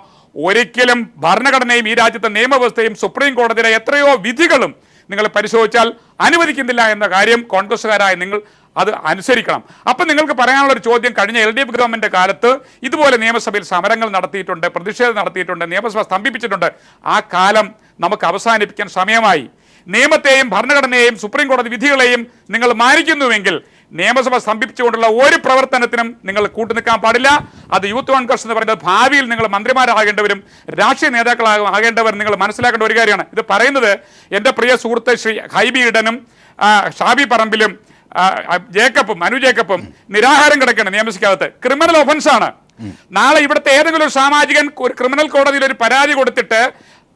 Speaker 5: ഒരിക്കലും ഭരണഘടനയും ഈ രാജ്യത്തെ നിയമവ്യവസ്ഥയും സുപ്രീം കോടതിയുടെ എത്രയോ വിധികളും നിങ്ങൾ പരിശോധിച്ചാൽ അനുവദിക്കുന്നില്ല എന്ന കാര്യം കോൺഗ്രസ്സുകാരായ നിങ്ങൾ അത് അനുസരിക്കണം. അപ്പം നിങ്ങൾക്ക് പറയാനുള്ളൊരു ചോദ്യം, കഴിഞ്ഞ LDF ഗവൺമെൻറ് കാലത്ത് ഇതുപോലെ നിയമസഭയിൽ സമരങ്ങൾ നടത്തിയിട്ടുണ്ട്, പ്രതിഷേധം നടത്തിയിട്ടുണ്ട്, നിയമസഭ സ്തംഭിപ്പിച്ചിട്ടുണ്ട്. ആ കാലം നമുക്ക് അവസാനിപ്പിക്കാൻ സമയമായി. നിയമത്തെയും ഭരണഘടനയെയും സുപ്രീം കോടതി വിധികളെയും നിങ്ങൾ മാനിക്കുന്നുവെങ്കിൽ നിയമസഭ സ്തംഭിപ്പിച്ചുകൊണ്ടുള്ള ഒരു പ്രവർത്തനത്തിനും നിങ്ങൾ കൂട്ടുനിൽക്കാൻ പാടില്ല. അത് യൂത്ത് കോൺഗ്രസ് എന്ന് പറയുന്നത് ഭാവിയിൽ നിങ്ങൾ മന്ത്രിമാരാകേണ്ടവരും രാഷ്ട്രീയ നേതാക്കളാകേണ്ടവർ നിങ്ങൾ മനസ്സിലാക്കേണ്ട ഒരു കാര്യമാണ്. ഇത് പറയുന്നത് എൻ്റെ പ്രിയ സുഹൃത്ത് ശ്രീ ഹൈബി ഈഡനും ഷാബി പറമ്പിലും മനു ജേക്കബും നിരാഹാരം കിടക്കണം നിയമസഭയ്ക്കകത്ത്. ക്രിമിനൽ ഒഫൻസാണ്. നാളെ ഇവിടുത്തെ ഏതെങ്കിലും ഒരു സാമാജികൻ ഒരു ക്രിമിനൽ കോടതിയിൽ ഒരു പരാതി കൊടുത്തിട്ട്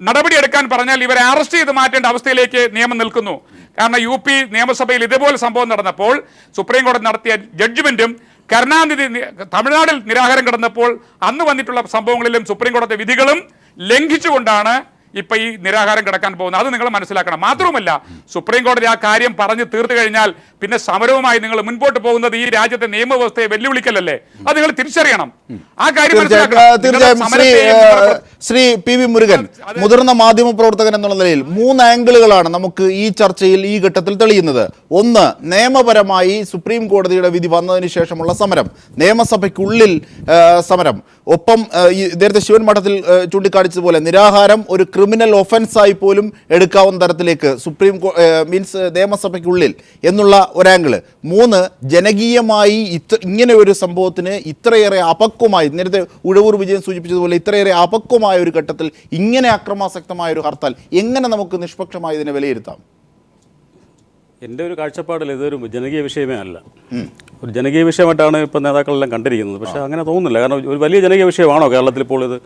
Speaker 5: നടപടിയെടുക്കാൻ പറഞ്ഞാൽ ഇവരെ അറസ്റ്റ് ചെയ്ത് മാറ്റേണ്ട അവസ്ഥയിലേക്ക് നിയമം നിൽക്കുന്നു. കാരണം UP നിയമസഭയിൽ ഇതേപോലെ സംഭവം നടന്നപ്പോൾ സുപ്രീം കോടതി നടത്തിയ ജഡ്ജ്മെന്റും കരുണാനിധി തമിഴ്നാട്ടിൽ നിരാഹാരം കിടന്നപ്പോൾ അന്ന് വന്നിട്ടുള്ള സംഭവങ്ങളിലും സുപ്രീം കോടതി വിധികളും ലംഘിച്ചുകൊണ്ടാണ് ഇപ്പം ഈ നിരാഹാരം കിടക്കാൻ പോകുന്നത്. അത് നിങ്ങൾ മനസ്സിലാക്കണം. മാത്രവുമല്ല, സുപ്രീം കോടതി ആ കാര്യം പറഞ്ഞു തീർത്തു കഴിഞ്ഞാൽ പിന്നെ സമരവുമായി നിങ്ങൾ മുൻപോട്ട് പോകുന്നത് ഈ രാജ്യത്തെ നിയമവ്യവസ്ഥയെ വെല്ലുവിളിക്കലല്ലേ. അത് നിങ്ങൾ തിരിച്ചറിയണം. ആ കാര്യം
Speaker 1: ശ്രീ PV മുരുകൻ, മുതിർന്ന മാധ്യമ പ്രവർത്തകൻ എന്നുള്ള നിലയിൽ 3 ആംഗിളുകളാണ് നമുക്ക് ഈ ചർച്ചയിൽ ഈ ഘട്ടത്തിൽ തെളിയുന്നത്. ഒന്ന്, നിയമപരമായി സുപ്രീം കോടതിയുടെ വിധി വന്നതിന് ശേഷമുള്ള സമരം, നിയമസഭയ്ക്കുള്ളിൽ സമരം. ഒപ്പം നേരത്തെ ശിവൻ മഠത്തിൽ ചൂണ്ടിക്കാണിച്ചതുപോലെ നിരാഹാരം ഒരു ക്രിമിനൽ ഒഫൻസായി പോലും എടുക്കാവുന്ന തരത്തിലേക്ക് നിയമസഭയ്ക്കുള്ളിൽ എന്നുള്ള ഒരാംഗിള്. 3, ജനകീയമായി ഇങ്ങനെ ഒരു സംഭവത്തിന് ഇത്രയേറെ അപക്വമായി, നേരത്തെ ഉഴവൂർ വിജയൻ സൂചിപ്പിച്ചതുപോലെ ഇത്രയേറെ അപക്വമായ ഒരു ഘട്ടത്തിൽ ഇങ്ങനെ അക്രമാസക്തമായ ഒരു ഹർത്താൽ എങ്ങനെ നമുക്ക് നിഷ്പക്ഷമായി ഇതിനെ വിലയിരുത്താം?
Speaker 6: എൻ്റെ ഒരു കാഴ്ചപ്പാടിൽ ഇതൊരു ജനകീയ വിഷയമേ അല്ല. ഒരു ജനകീയ വിഷയമായിട്ടാണ് ഇപ്പോൾ നേതാക്കളെല്ലാം കണ്ടിരിക്കുന്നത്. പക്ഷേ അങ്ങനെ തോന്നുന്നില്ല. കാരണം ഒരു വലിയ ജനകീയ വിഷയമാണോ കേരളത്തിൽ ഇപ്പോൾ ഇത്?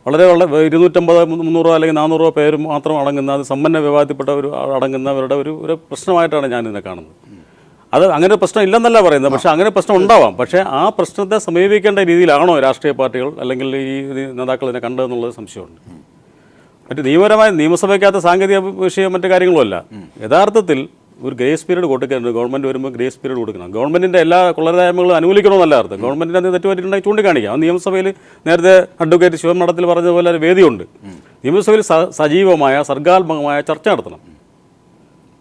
Speaker 6: വളരെ 250, 300 അല്ലെങ്കിൽ 400 പേര് മാത്രം അടങ്ങുന്ന, അത് സമ്പന്ന വിഭാഗത്തിൽപ്പെട്ട ഒരു അടങ്ങുന്നവരുടെ ഒരു പ്രശ്നമായിട്ടാണ് ഞാനിതിനെ കാണുന്നത്. അത് അങ്ങനെ പ്രശ്നം ഇല്ലെന്നല്ല പറയുന്നത്, പക്ഷേ അങ്ങനെ പ്രശ്നം ഉണ്ടാവാം. പക്ഷേ ആ പ്രശ്നത്തെ സമീപിക്കേണ്ട രീതിയിലാണോ രാഷ്ട്രീയ പാർട്ടികൾ അല്ലെങ്കിൽ ഈ നേതാക്കൾ ഇതിനെ കണ്ടതെന്നുള്ളത് സംശയമുണ്ട്. മറ്റ് നിയമപരമായ നിയമസഭയ്ക്കകത്ത് സാങ്കേതിക വിഷയം മറ്റു കാര്യങ്ങളും അല്ല. യഥാർത്ഥത്തിൽ ഒരു ഗ്രേസ് പീരീഡ് കൊടുക്കേണ്ടത് ഗവൺമെൻറ് വരുമ്പോൾ ഗ്രേസ് പീരീഡ് കൊടുക്കണം. ഗവൺമെൻറ്റിൻ്റെ എല്ലാ കൊള്ളരുതായ്മകളും അനുകൂലിക്കണമെന്നല്ല അർത്ഥം. ഗവൺമെൻറ്റിൻ്റെ അത് തെറ്റുപറ്റിയിട്ടുണ്ടെങ്കിൽ ചൂണ്ടിക്കാണിക്കാം. ആ നിയമസഭയിൽ നേരത്തെ അഡ്വക്കേറ്റ് ശിവൻ മഠത്തിൽ പറഞ്ഞതുപോലെ ഒരു വേദിയുണ്ട്. നിയമസഭയിൽ സജീവമായ സർഗാത്മകമായ ചർച്ച നടത്തണം.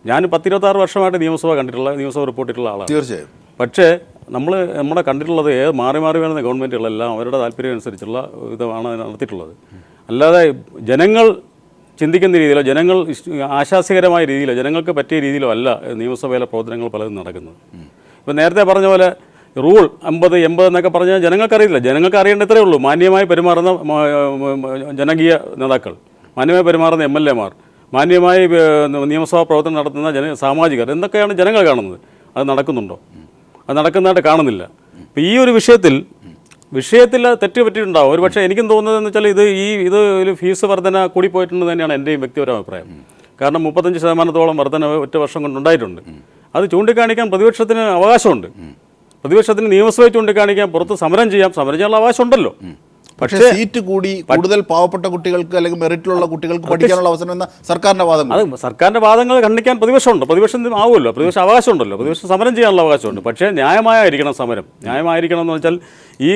Speaker 6: ഞാൻ 10-26 വർഷമായിട്ട് നിയമസഭ റിപ്പോർട്ടിട്ടുള്ള ആളാണ്.
Speaker 1: തീർച്ചയായും.
Speaker 6: പക്ഷേ നമ്മുടെ കണ്ടിട്ടുള്ളത് മാറി വരുന്ന ഗവൺമെൻറ്റുകളെല്ലാം അവരുടെ താല്പര്യം അനുസരിച്ചുള്ള ഇതാണ് നടത്തിയിട്ടുള്ളത്. അല്ലാതെ ജനങ്ങൾ ചിന്തിക്കുന്ന രീതിയിലോ ജനങ്ങൾ ആശാസ്യകരമായ രീതിയിലോ ജനങ്ങൾക്ക് പറ്റിയ രീതിയിലോ അല്ല നിയമസഭയിലെ പ്രവർത്തനങ്ങൾ പലതും നടക്കുന്നത്. ഇപ്പോൾ നേരത്തെ പറഞ്ഞ പോലെ റൂൾ 50-80 എന്നൊക്കെ പറഞ്ഞാൽ ജനങ്ങൾക്കറിയില്ല. ജനങ്ങൾക്ക് അറിയേണ്ടത്രേ ഉള്ളൂ. മാന്യമായി പെരുമാറുന്ന ജനകീയ നേതാക്കൾ, മാന്യമായി പെരുമാറുന്ന MLA-മാർ, മാന്യമായി നിയമസഭാ പ്രവർത്തനം നടത്തുന്ന സാമാജികർ എന്തൊക്കെയാണ് ജനങ്ങൾ കാണുന്നത്. അത് നടക്കുന്നുണ്ടോ? അത് നടക്കുന്നതായിട്ട് കാണുന്നില്ല. അപ്പോൾ ഈ ഒരു വിഷയത്തിൽ തെറ്റ് പറ്റിയിട്ടുണ്ടാവും. ഒരു പക്ഷേ എനിക്കും തോന്നുന്നതെന്ന് വെച്ചാൽ ഇത് ഒരു ഫീസ് വർധന കൂടിപ്പോയിട്ടുണ്ടെന്ന് തന്നെയാണ് എൻ്റെയും വ്യക്തിപരമായ അഭിപ്രായം. കാരണം 35% വർധന ഒറ്റ വർഷം കൊണ്ടുണ്ടായിട്ടുണ്ട്. അത് ചൂണ്ടിക്കാണിക്കാൻ പ്രതിപക്ഷത്തിന് അവകാശമുണ്ട്. പ്രതിപക്ഷത്തിന് നിയമസഭയിൽ ചൂണ്ടിക്കാണിക്കാൻ, പുറത്ത് സമരം ചെയ്യാനുള്ള അവകാശം ഉണ്ടല്ലോ.
Speaker 1: പക്ഷേ സീറ്റ് കൂടി കൂടുതൽ പാവപ്പെട്ട കുട്ടികൾക്ക് അല്ലെങ്കിൽ മെറിറ്റിലുള്ള കുട്ടികൾക്ക് പഠിക്കാനുള്ള അവസരം എന്ന സർക്കാരിൻ്റെ വാദം,
Speaker 6: അത് സർക്കാരിൻ്റെ വാദങ്ങൾ ഖണ്ഡിക്കാൻ പ്രതിപക്ഷമുണ്ട്. പ്രതിപക്ഷം ആവുമല്ലോ, പ്രതിപക്ഷ അവകാശമുണ്ടല്ലോ, പ്രതിപക്ഷം സമരം ചെയ്യാനുള്ള അവകാശമുണ്ട്. പക്ഷേ ന്യായമായിരിക്കണം സമരം. ന്യായമായിരിക്കണം എന്ന് വെച്ചാൽ ഈ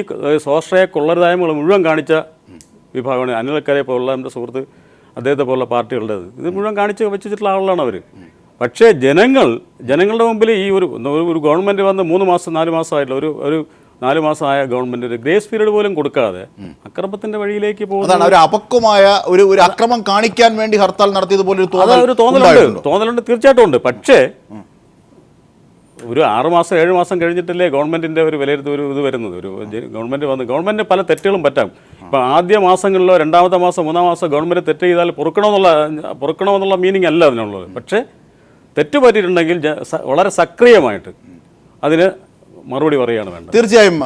Speaker 6: സ്വാശ്രയ കൊള്ളരുതായ്മകൾ മുഴുവൻ കാണിച്ച വിഭാഗമാണ് അനിൽ അക്കരെ പോലുള്ള എൻ്റെ സുഹൃത്ത്, അദ്ദേഹത്തെ പോലുള്ള പാർട്ടികളുടേത്. ഇത് മുഴുവൻ കാണിച്ച് വെച്ചിട്ടുള്ള ആളുകളാണ് അവർ. പക്ഷേ ജനങ്ങളുടെ മുമ്പിൽ ഈ ഒരു ഗവൺമെൻറ് വന്ന് 3 മാസം 4 മാസമായിട്ടുള്ള ഒരു 4 മാസമായ ഗവൺമെൻറ് ഒരു ഗ്രേസ് പീരീഡ് പോലും കൊടുക്കാതെ അക്രമത്തിൻ്റെ വഴിയിലേക്ക് പോകുന്നതാണ്.
Speaker 1: ഒരു അപക്വമായ ഒരു അക്രമം കാണിക്കാൻ വേണ്ടി ഹർത്താൽ നടത്തിയതുപോലെ
Speaker 6: ഒരു തോന്നലുണ്ട്, തീർച്ചയായിട്ടും ഉണ്ട്. പക്ഷേ ഒരു 6 മാസം 7 മാസം കഴിഞ്ഞിട്ടല്ലേ ഗവൺമെൻറ്റിൻ്റെ ഒരു വിലയിരുത്തൽ ഇത് വരുന്നത്. ഗവൺമെൻറ് പല തെറ്റുകളും പറ്റാം. ഇപ്പോൾ ആദ്യ മാസങ്ങളിലോ 2ാമത്തെ മാസം 3ാം മാസം ഗവൺമെൻറ് തെറ്റ് ചെയ്താൽ പൊറുക്കണമെന്നുള്ള മീനിങ് അല്ല അതിനുള്ളത്. പക്ഷേ തെറ്റ് പറ്റിയിട്ടുണ്ടെങ്കിൽ വളരെ സക്രിയമായിട്ട് അതിന് മറുപടി പറയുകയാണ് വേണ്ടത്.
Speaker 1: തീർച്ചയായും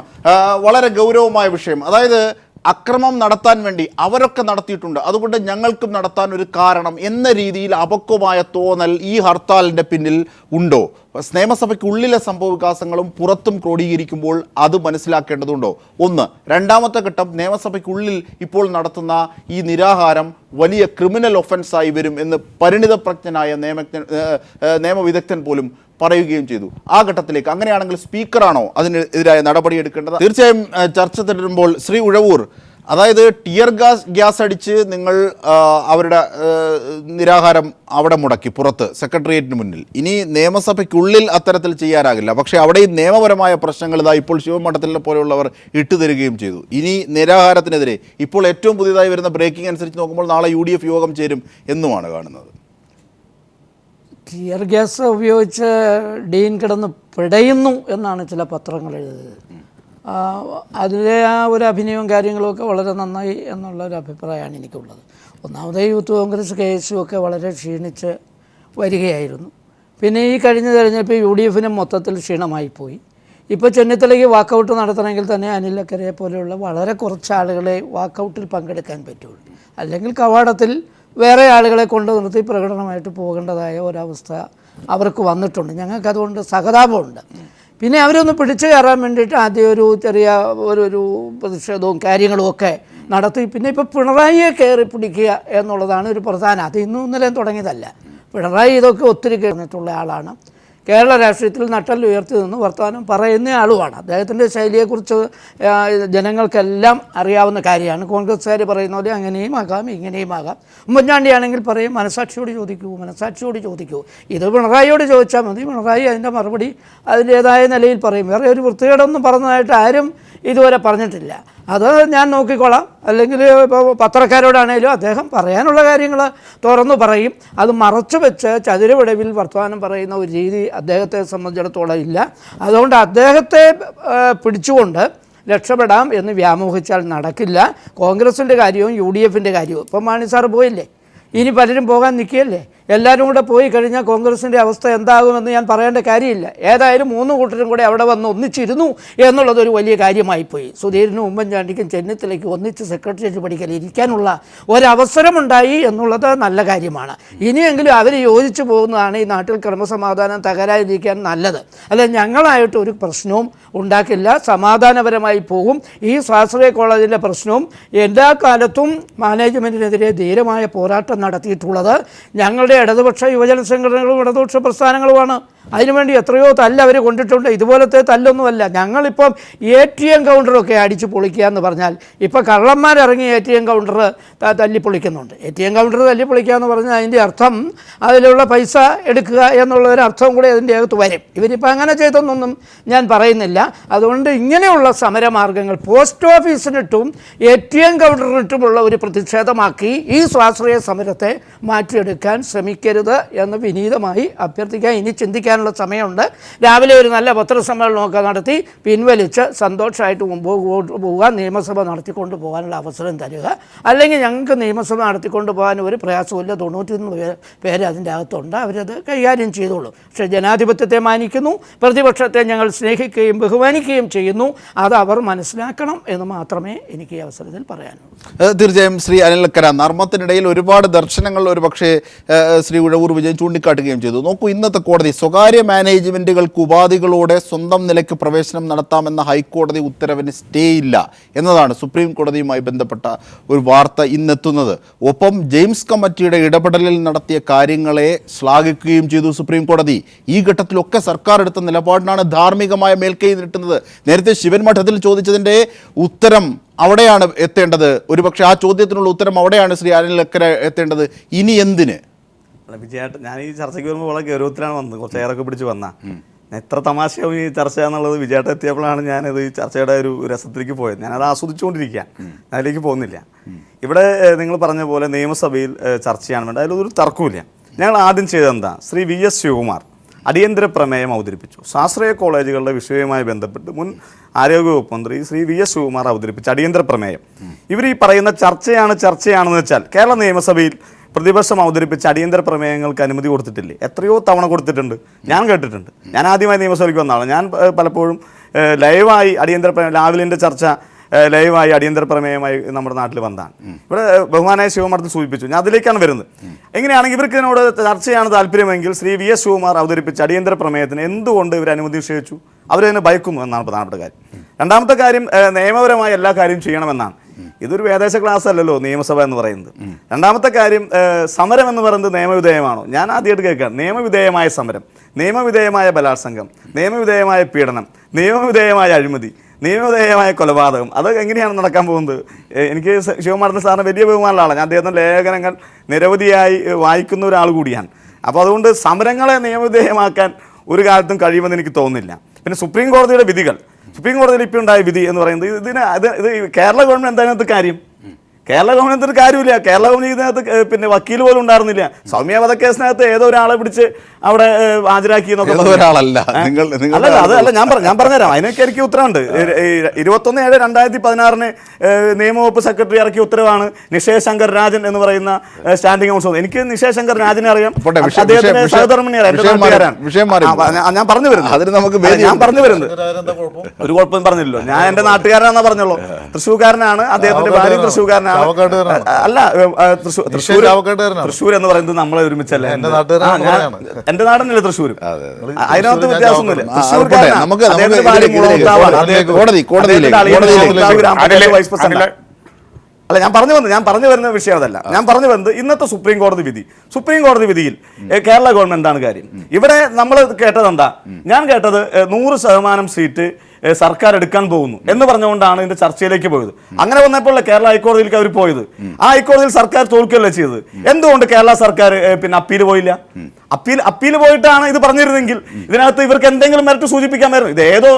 Speaker 1: വളരെ ഗൗരവമായ വിഷയം. അതായത് അക്രമം നടത്താൻ വേണ്ടി അവരൊക്കെ നടത്തിയിട്ടുണ്ട്, അതുകൊണ്ട് ഞങ്ങൾക്കും നടത്താൻ ഒരു കാരണം എന്ന രീതിയിൽ അപക്വമായ തോന്നൽ ഈ ഹർത്താലിൻ്റെ പിന്നിൽ ഉണ്ടോ? നിയമസഭയ്ക്കുള്ളിലെ സംഭവ വികാസങ്ങളും പുറത്തും ക്രോഡീകരിക്കുമ്പോൾ അത് മനസ്സിലാക്കേണ്ടതുണ്ടോ? ഒന്ന്. രണ്ടാമത്തെ ഘട്ടം, നിയമസഭയ്ക്കുള്ളിൽ ഇപ്പോൾ നടത്തുന്ന ഈ നിരാഹാരം വലിയ ക്രിമിനൽ ഒഫൻസായി വരും എന്ന് പരിണിതപ്രജ്ഞനായ നിയമവിദഗ്ധൻ പോലും പറയുകയും ചെയ്തു. ആ ഘട്ടത്തിലേക്ക് അങ്ങനെയാണെങ്കിൽ സ്പീക്കറാണോ അതിനെതിരായ നടപടിയെടുക്കേണ്ടത്? തീർച്ചയായും ചർച്ച തുടരുമ്പോൾ ശ്രീ ഉഴവൂർ, അതായത് ടിയർ ഗ്യാസ് അടിച്ച് നിങ്ങൾ അവരുടെ നിരാഹാരം അവിടെ മുടക്കി പുറത്ത് സെക്രട്ടേറിയറ്റിന് മുന്നിൽ. ഇനി നിയമസഭയ്ക്കുള്ളിൽ അത്തരത്തിൽ ചെയ്യാനാകില്ല. പക്ഷേ അവിടെയും നിയമപരമായ പ്രശ്നങ്ങൾ ഇപ്പോൾ ശിവമഠത്തിലെ പോലെയുള്ളവർ ഇട്ടുതരികയും ചെയ്തു. ഇനി നിരാഹാരത്തിനെതിരെ ഇപ്പോൾ ഏറ്റവും പുതിയതായി വരുന്ന ബ്രേക്കിംഗ് അനുസരിച്ച് നോക്കുമ്പോൾ നാളെ UDF യോഗം ചേരും എന്നുമാണ് കാണുന്നത്.
Speaker 4: ടിയർ ഗ്യാസ് ഉപയോഗിച്ച് ഡീൻ കിടന്ന് പിടയുന്നു എന്നാണ് ചില പത്രങ്ങൾ എഴുതിയത്. അതിലെ ആ ഒരു അഭിനയവും കാര്യങ്ങളുമൊക്കെ വളരെ നന്നായി എന്നുള്ളൊരു അഭിപ്രായമാണ് എനിക്കുള്ളത്. ഒന്നാമത് യൂത്ത് കോൺഗ്രസ് KSU ഒക്കെ വളരെ ക്ഷീണിച്ച് വരികയായിരുന്നു. പിന്നെ ഈ കഴിഞ്ഞ തെരഞ്ഞെടുപ്പ് UDF മൊത്തത്തിൽ ക്ഷീണമായിപ്പോയി. ഇപ്പോൾ ചെന്നിത്തലയ്ക്ക് വാക്കൗട്ട് നടത്തണമെങ്കിൽ തന്നെ അനിൽ അക്കരയെ പോലെയുള്ള വളരെ കുറച്ച് ആളുകളെ വാക്കൗട്ടിൽ പങ്കെടുക്കാൻ പറ്റുള്ളൂ. അല്ലെങ്കിൽ കവാടത്തിൽ വേറെ ആളുകളെ കൊണ്ട് നിർത്തി പ്രകടനമായിട്ട് പോകേണ്ടതായ ഒരവസ്ഥ അവർക്ക് വന്നിട്ടുണ്ട്. ഞങ്ങൾക്കതുകൊണ്ട് സഹതാപമുണ്ട്. പിന്നെ അവരൊന്ന് പിടിച്ചു കയറാൻ വേണ്ടിയിട്ട് ആദ്യം ഒരു ചെറിയ ഒരു പ്രതിഷേധവും കാര്യങ്ങളും ഒക്കെ നടത്തി. പിന്നെ ഇപ്പോൾ പിണറായിയെ കയറി പിടിക്കുക എന്നുള്ളതാണ് ഒരു പ്രധാന. അത് ഇന്നും ഇന്നലെയും തുടങ്ങിയതല്ല. പിണറായി ഇതൊക്കെ ഒത്തിരി കഴിഞ്ഞിട്ടുള്ള ആളാണ്. കേരള രാഷ്ട്രീയത്തിൽ നട്ടൽ ഉയർത്തി നിന്ന് വർത്തമാനം പറയുന്ന ആളുമാണ്. അദ്ദേഹത്തിൻ്റെ ശൈലിയെക്കുറിച്ച് ജനങ്ങൾക്കെല്ലാം അറിയാവുന്ന കാര്യമാണ്. കോൺഗ്രസ്സുകാർ പറയുന്ന പോലെ അങ്ങനെയും ആകാം ഇങ്ങനെയും ആകാം. ഉമ്മൻചാണ്ടിയാണെങ്കിൽ പറയും മനസാക്ഷിയോട് ചോദിക്കൂ. ഇത് പിണറായിയോട് ചോദിച്ചാൽ മതി, പിണറായി അതിൻ്റെ മറുപടി അതിൻ്റേതായ നിലയിൽ പറയും. വേറെ ഒരു വൃത്തികേടൊന്നും പറഞ്ഞതായിട്ട് ആരും ഇതുവരെ പറഞ്ഞിട്ടില്ല. അത് ഞാൻ നോക്കിക്കോളാം. അല്ലെങ്കിൽ ഇപ്പോൾ പത്രക്കാരോടാണേലും അദ്ദേഹം പറയാനുള്ള കാര്യങ്ങൾ തുറന്നു പറയും. അത് മറച്ചു വെച്ച് ചതുരവിടവിൽ വർത്തമാനം പറയുന്ന ഒരു രീതി അദ്ദേഹത്തെ സംബന്ധിച്ചിടത്തോളം ഇല്ല. അതുകൊണ്ട് അദ്ദേഹത്തെ പിടിച്ചുകൊണ്ട് രക്ഷപ്പെടാം എന്ന് വ്യാമോഹിച്ചാൽ നടക്കില്ല. കോൺഗ്രസിൻ്റെ കാര്യവും UDF കാര്യവും ഇപ്പം മാണി സാറ് പോയില്ലേ, ഇനി പലരും പോകാൻ നിൽക്കുകയല്ലേ. എല്ലാവരും കൂടെ പോയി കഴിഞ്ഞാൽ കോൺഗ്രസിൻ്റെ അവസ്ഥ എന്താകുമെന്ന് ഞാൻ പറയേണ്ട കാര്യമില്ല. ഏതായാലും 3 കൂട്ടരും കൂടെ അവിടെ വന്ന് ഒന്നിച്ചിരുന്നു എന്നുള്ളതൊരു വലിയ കാര്യമായിപ്പോയി. സുധീരനും ഉമ്മൻചാണ്ടിക്കും ചെന്നിത്തലയ്ക്കും ഒന്നിച്ച് സെക്രട്ടേറിയറ്റ് പഠിക്കൽ ഇരിക്കാനുള്ള ഒരവസരമുണ്ടായി എന്നുള്ളത് നല്ല കാര്യമാണ്. ഇനിയെങ്കിലും അവർ യോജിച്ചു പോകുന്നതാണ് ഈ നാട്ടിൽ ക്രമസമാധാനം തകരാതിരിക്കാൻ നല്ലത്. അല്ല, ഞങ്ങളായിട്ട് ഒരു പ്രശ്നവും ഉണ്ടാക്കില്ല, സമാധാനപരമായി പോകും. ഈ സ്വാശ്രയ കോളേജിൻ്റെ പ്രശ്നവും എല്ലാ കാലത്തും മാനേജ്മെൻറ്റിനെതിരെ ധീരമായ പോരാട്ടം നടത്തിയിട്ടുള്ളത് ഞങ്ങളുടെ ഇടതുപക്ഷ യുവജന സംഘടനകളും ഇടതുപക്ഷ പ്രസ്ഥാനങ്ങളുമാണ്. അതിനുവേണ്ടി എത്രയോ തല്ല് അവർ കൊണ്ടിട്ടുണ്ട്. ഇതുപോലത്തെ തല്ലൊന്നുമല്ല. ഞങ്ങളിപ്പം ATM കൗണ്ടറൊക്കെ അടിച്ച് പൊളിക്കുക എന്ന് പറഞ്ഞാൽ ഇപ്പോൾ കള്ളന്മാരിറങ്ങി ATM കൗണ്ടർ തല്ലിപ്പൊളിക്കുന്നുണ്ട്. ATM കൗണ്ടർ തല്ലിപ്പൊളിക്കുക എന്ന് പറഞ്ഞാൽ അതിൻ്റെ അർത്ഥം അതിലുള്ള പൈസ എടുക്കുക എന്നുള്ളൊരു അർത്ഥം കൂടെ അതിൻ്റെ അകത്ത് വരും. ഇവരിപ്പോൾ അങ്ങനെ ചെയ്തെന്നൊന്നും ഞാൻ പറയുന്നില്ല. അതുകൊണ്ട് ഇങ്ങനെയുള്ള സമരമാർഗ്ഗങ്ങൾ പോസ്റ്റ് ഓഫീസിനിട്ടും ATM കൗണ്ടറിനിട്ടുമുള്ള ഒരു പ്രതിഷേധമാക്കി ഈ സ്വാശ്രയ സമരത്തെ മാറ്റിയെടുക്കാൻ ശ്രമിക്കരുത് എന്ന് വിനീതമായി അഭ്യർത്ഥിക്കാൻ. ഇനി ചിന്തിക്കാനുള്ള സമയമുണ്ട്. രാവിലെ ഒരു നല്ല പത്രസമ്മേളനമൊക്കെ നടത്തി പിൻവലിച്ച് സന്തോഷമായിട്ട് മുമ്പോട്ട് പോവുക, നിയമസഭ നടത്തിക്കൊണ്ട് പോകാനുള്ള അവസരം തരിക. അല്ലെങ്കിൽ ഞങ്ങൾക്ക് നിയമസഭ നടത്തിക്കൊണ്ട് പോകാൻ ഒരു പ്രയാസമില്ല, 91 പേര് അതിൻ്റെ അകത്തുണ്ട്, അവരത് കൈകാര്യം ചെയ്തോളൂ. പക്ഷേ ജനാധിപത്യത്തെ മാനിക്കുന്നു, പ്രതിപക്ഷത്തെ ഞങ്ങൾ സ്നേഹിക്കുകയും ബഹുമാനിക്കുകയും ചെയ്യുന്നു. അത് അവർ മനസ്സിലാക്കണം എന്ന് മാത്രമേ എനിക്ക് ഈ അവസരത്തിൽ പറയാനുള്ളൂ.
Speaker 1: തീർച്ചയായും ശ്രീ അനിൽ അക്കര, നർമ്മത്തിനിടയിൽ ഒരുപാട് ദർശനങ്ങൾ ഒരു പക്ഷേ ശ്രീ ഉഴവൂർ വിജയൻ ചൂണ്ടിക്കാട്ടുകയും ചെയ്തു. നോക്കൂ, ഇന്നത്തെ കോടതി സ്വകാര്യ മാനേജ്മെൻറ്റുകൾക്ക് ഉപാധികളോടെ സ്വന്തം നിലയ്ക്ക് പ്രവേശനം നടത്താമെന്ന ഹൈക്കോടതി ഉത്തരവിന് സ്റ്റേ ഇല്ല എന്നതാണ് സുപ്രീം കോടതിയുമായി ബന്ധപ്പെട്ട ഒരു വാർത്ത ഇന്നെത്തുന്നത്. ഒപ്പം ജെയിംസ് കമ്മിറ്റിയുടെ ഇടപെടലിൽ നടത്തിയ കാര്യങ്ങളെ ശ്ലാഘിക്കുകയും ചെയ്തു സുപ്രീം കോടതി. ഈ ഘട്ടത്തിലൊക്കെ സർക്കാർ എടുത്ത നിലപാടിനാണ് ധാർമ്മികമായ മേൽക്കൈ നീട്ടുന്നത്. നേരത്തെ ശിവൻ മഠത്തിൽ ചോദിച്ചതിൻ്റെ ഉത്തരം അവിടെയാണ് എത്തേണ്ടത്. ഒരുപക്ഷെ ആ ചോദ്യത്തിനുള്ള ഉത്തരം അവിടെയാണ് ശ്രീ അനിൽ അക്കര എത്തേണ്ടത്. ഇനി എന്തിന്?
Speaker 2: വിജയേട്ടൻ, ഞാൻ ഈ ചർച്ചയ്ക്ക് വരുമ്പോൾ വളരെ ഗൗരവത്തിലാണ് വന്നത്, കുറച്ച് ഏറൊക്കെ പിടിച്ച് വന്ന എത്ര തമാശയാവും ഈ ചർച്ച എന്നുള്ളത് വിജയേട്ടൻ എത്തിയപ്പോഴാണ് ഞാനത് ഈ ചർച്ചയുടെ ഒരു രസത്തിലേക്ക് പോയത്. ഞാനത് ആസ്വദിച്ചുകൊണ്ടിരിക്കുക, അതിലേക്ക് പോകുന്നില്ല. ഇവിടെ നിങ്ങൾ പറഞ്ഞ പോലെ നിയമസഭയിൽ ചർച്ചയാണ് വേണ്ടത്, അതിലൊരു തർക്കമില്ല. ഞങ്ങൾ ആദ്യം ചെയ്തതെന്താ, ശ്രീ VS ശിവകുമാർ അടിയന്തര പ്രമേയം അവതരിപ്പിച്ചു. സ്വാശ്രയ കോളേജുകളുടെ വിഷയവുമായി ബന്ധപ്പെട്ട് മുൻ ആരോഗ്യവകുപ്പ് മന്ത്രി ശ്രീ VS ശിവകുമാർ അവതരിപ്പിച്ച അടിയന്തര പ്രമേയം. ഇവർ ഈ പറയുന്ന ചർച്ചയാണെന്ന് വെച്ചാൽ കേരള നിയമസഭയിൽ പ്രതിപക്ഷം അവതരിപ്പിച്ച അടിയന്തര പ്രമേയങ്ങൾക്ക് അനുമതി കൊടുത്തിട്ടില്ലേ? എത്രയോ തവണ കൊടുത്തിട്ടുണ്ട്, ഞാൻ കേട്ടിട്ടുണ്ട്. ഞാൻ ആദ്യമായി നിയമസഭയ്ക്ക് വന്നതാണ്. ഞാൻ പലപ്പോഴും ലൈവായി അടിയന്തര ലാവലിൻ്റെ ചർച്ച ലൈവായി അടിയന്തര പ്രമേയമായി നമ്മുടെ നാട്ടിൽ വന്നതാണ്. ഇവിടെ ബഹുമാനായ ശിവകുമാർ സൂചിപ്പിച്ചു, ഞാൻ അതിലേക്കാണ് വരുന്നത്. എങ്ങനെയാണെങ്കിൽ ഇവർക്ക് ഇതിനോട് ചർച്ചയാണ് താല്പര്യമെങ്കിൽ ശ്രീ VS ശിവകുമാർ അവതരിപ്പിച്ച അടിയന്തര പ്രമേയത്തിന് എന്തുകൊണ്ട് ഇവർ അനുമതി നിഷേധിച്ചു? അവരതിനെ ഭയക്കുന്നു എന്നാണ് പ്രധാനപ്പെട്ട കാര്യം. രണ്ടാമത്തെ കാര്യം, നിയമപരമായ എല്ലാ കാര്യവും ചെയ്യണമെന്നാണ്. ഇതൊരു വേദേശ ക്ലാസ് അല്ലല്ലോ നിയമസഭ എന്ന് പറയുന്നത്. രണ്ടാമത്തെ കാര്യം, സമരം എന്ന് പറയുന്നത് നിയമവിധേയമാണോ? ഞാൻ ആദ്യമായിട്ട് കേൾക്കാം നിയമവിധേയമായ സമരം, നിയമവിധേയമായ ബലാത്സംഗം, നിയമവിധേയമായ പീഡനം, നിയമവിധേയമായ അഴിമതി, നിയമവിധേയമായ കൊലപാതകം. അത് എങ്ങനെയാണ് നടക്കാൻ പോകുന്നത്? എനിക്ക് ശിവകുമാരൻ സാറിന് വലിയ ബഹുമാനമുള്ള ആളാണ്. ഞാൻ അദ്ദേഹത്തിൻ്റെ ലേഖനങ്ങൾ നിരവധിയായി വായിക്കുന്ന ഒരാൾ കൂടിയാണ്. അപ്പോൾ അതുകൊണ്ട് സമരങ്ങളെ നിയമവിധേയമാക്കാൻ ഒരു കാലത്തും കഴിയുമെന്ന് എനിക്ക് തോന്നുന്നില്ല. പിന്നെ സുപ്രീം കോടതിയുടെ വിധികൾ, സുപ്രീം കോടതിയിൽ ഇപ്പോൾ ഉണ്ടായ വിധി എന്ന് പറയുന്നത് ഇത് കേരള ഗവൺമെൻറ് എന്താ കാര്യം? കേരള ഗവൺമെൻറ്റിന് കാര്യമില്ല. കേരള ഗവൺമെൻറ് ഇതിനകത്ത് പിന്നെ വക്കീൽ പോലും ഉണ്ടായിരുന്നില്ല. സൗമ്യ വധക്കേസിനകത്ത് ഏതോ ഒരാളെ പിടിച്ച് അവിടെ ഹാജരാക്കി എന്നൊക്കെ
Speaker 1: ഒരാളല്ല.
Speaker 2: അതല്ല ഞാൻ പറഞ്ഞുതരാം. അതിനൊക്കെ എനിക്ക് ഉത്തരവുണ്ട്. 21/7/2016 നിയമവകുപ്പ് സെക്രട്ടറി ഇറക്കിയ ഉത്തരവാണ് നിഷേഷ് ശങ്കർ രാജൻ എന്ന് പറയുന്ന സ്റ്റാൻഡിംഗ് കൗൺസിൽ. എനിക്ക് നിഷേഷ് ശങ്കർ രാജനെ അറിയാം, അദ്ദേഹത്തിന്റെ സഹധർമ്മിണി അറിയാം. ഞാൻ പറഞ്ഞു വരുന്നത് ഒരു കുഴപ്പം പറഞ്ഞില്ലല്ലോ. ഞാൻ എന്റെ നാട്ടുകാരനാണെന്നാ പറഞ്ഞോളൂ. തൃശ്ശൂർക്കാരനാണ്, അദ്ദേഹത്തിന്റെ ഭാര്യ തൃശ്ശൂർക്കാരനാണ്. അല്ല, തൃശ്ശൂർ എന്ന് പറയുന്നത് നമ്മളെ ഒരുമിച്ചല്ലേ. എന്റെ നാടനല്ലേ തൃശ്ശൂരും, അതിനകത്ത് വ്യത്യാസമൊന്നുമില്ല. അല്ല, ഞാൻ പറഞ്ഞു വരുന്ന വിഷയം അതല്ല. ഞാൻ പറഞ്ഞു വരുന്നത് ഇന്നത്തെ സുപ്രീം കോടതി വിധിയിൽ കേരള ഗവൺമെന്റ് എന്താണ് കാര്യം? ഇവിടെ നമ്മൾ കേട്ടത് എന്താ? ഞാൻ കേട്ടത് 100% സീറ്റ് സർക്കാർ എടുക്കാൻ പോകുന്നു എന്ന് പറഞ്ഞുകൊണ്ടാണ് ഇതിന്റെ ചർച്ചയിലേക്ക് പോയത്. അങ്ങനെ വന്നപ്പോൾ കേരള ഹൈക്കോടതിയിലേക്ക് അവർ പോയത്. ആ ഹൈക്കോടതിയിൽ സർക്കാർ തോൽക്കുകയല്ലേ ചെയ്തത്. എന്തുകൊണ്ട് കേരള സർക്കാർ പിന്നെ അപ്പീൽ പോയില്ല? അപ്പീൽ പോയിട്ടാണ് ഇത് പറഞ്ഞിരുന്നെങ്കിൽ ഇതിനകത്ത് ഇവർക്ക് എന്തെങ്കിലും മെറിറ്റ് സൂചിപ്പിക്കാമായിരുന്നു. ഇത് ഏതോ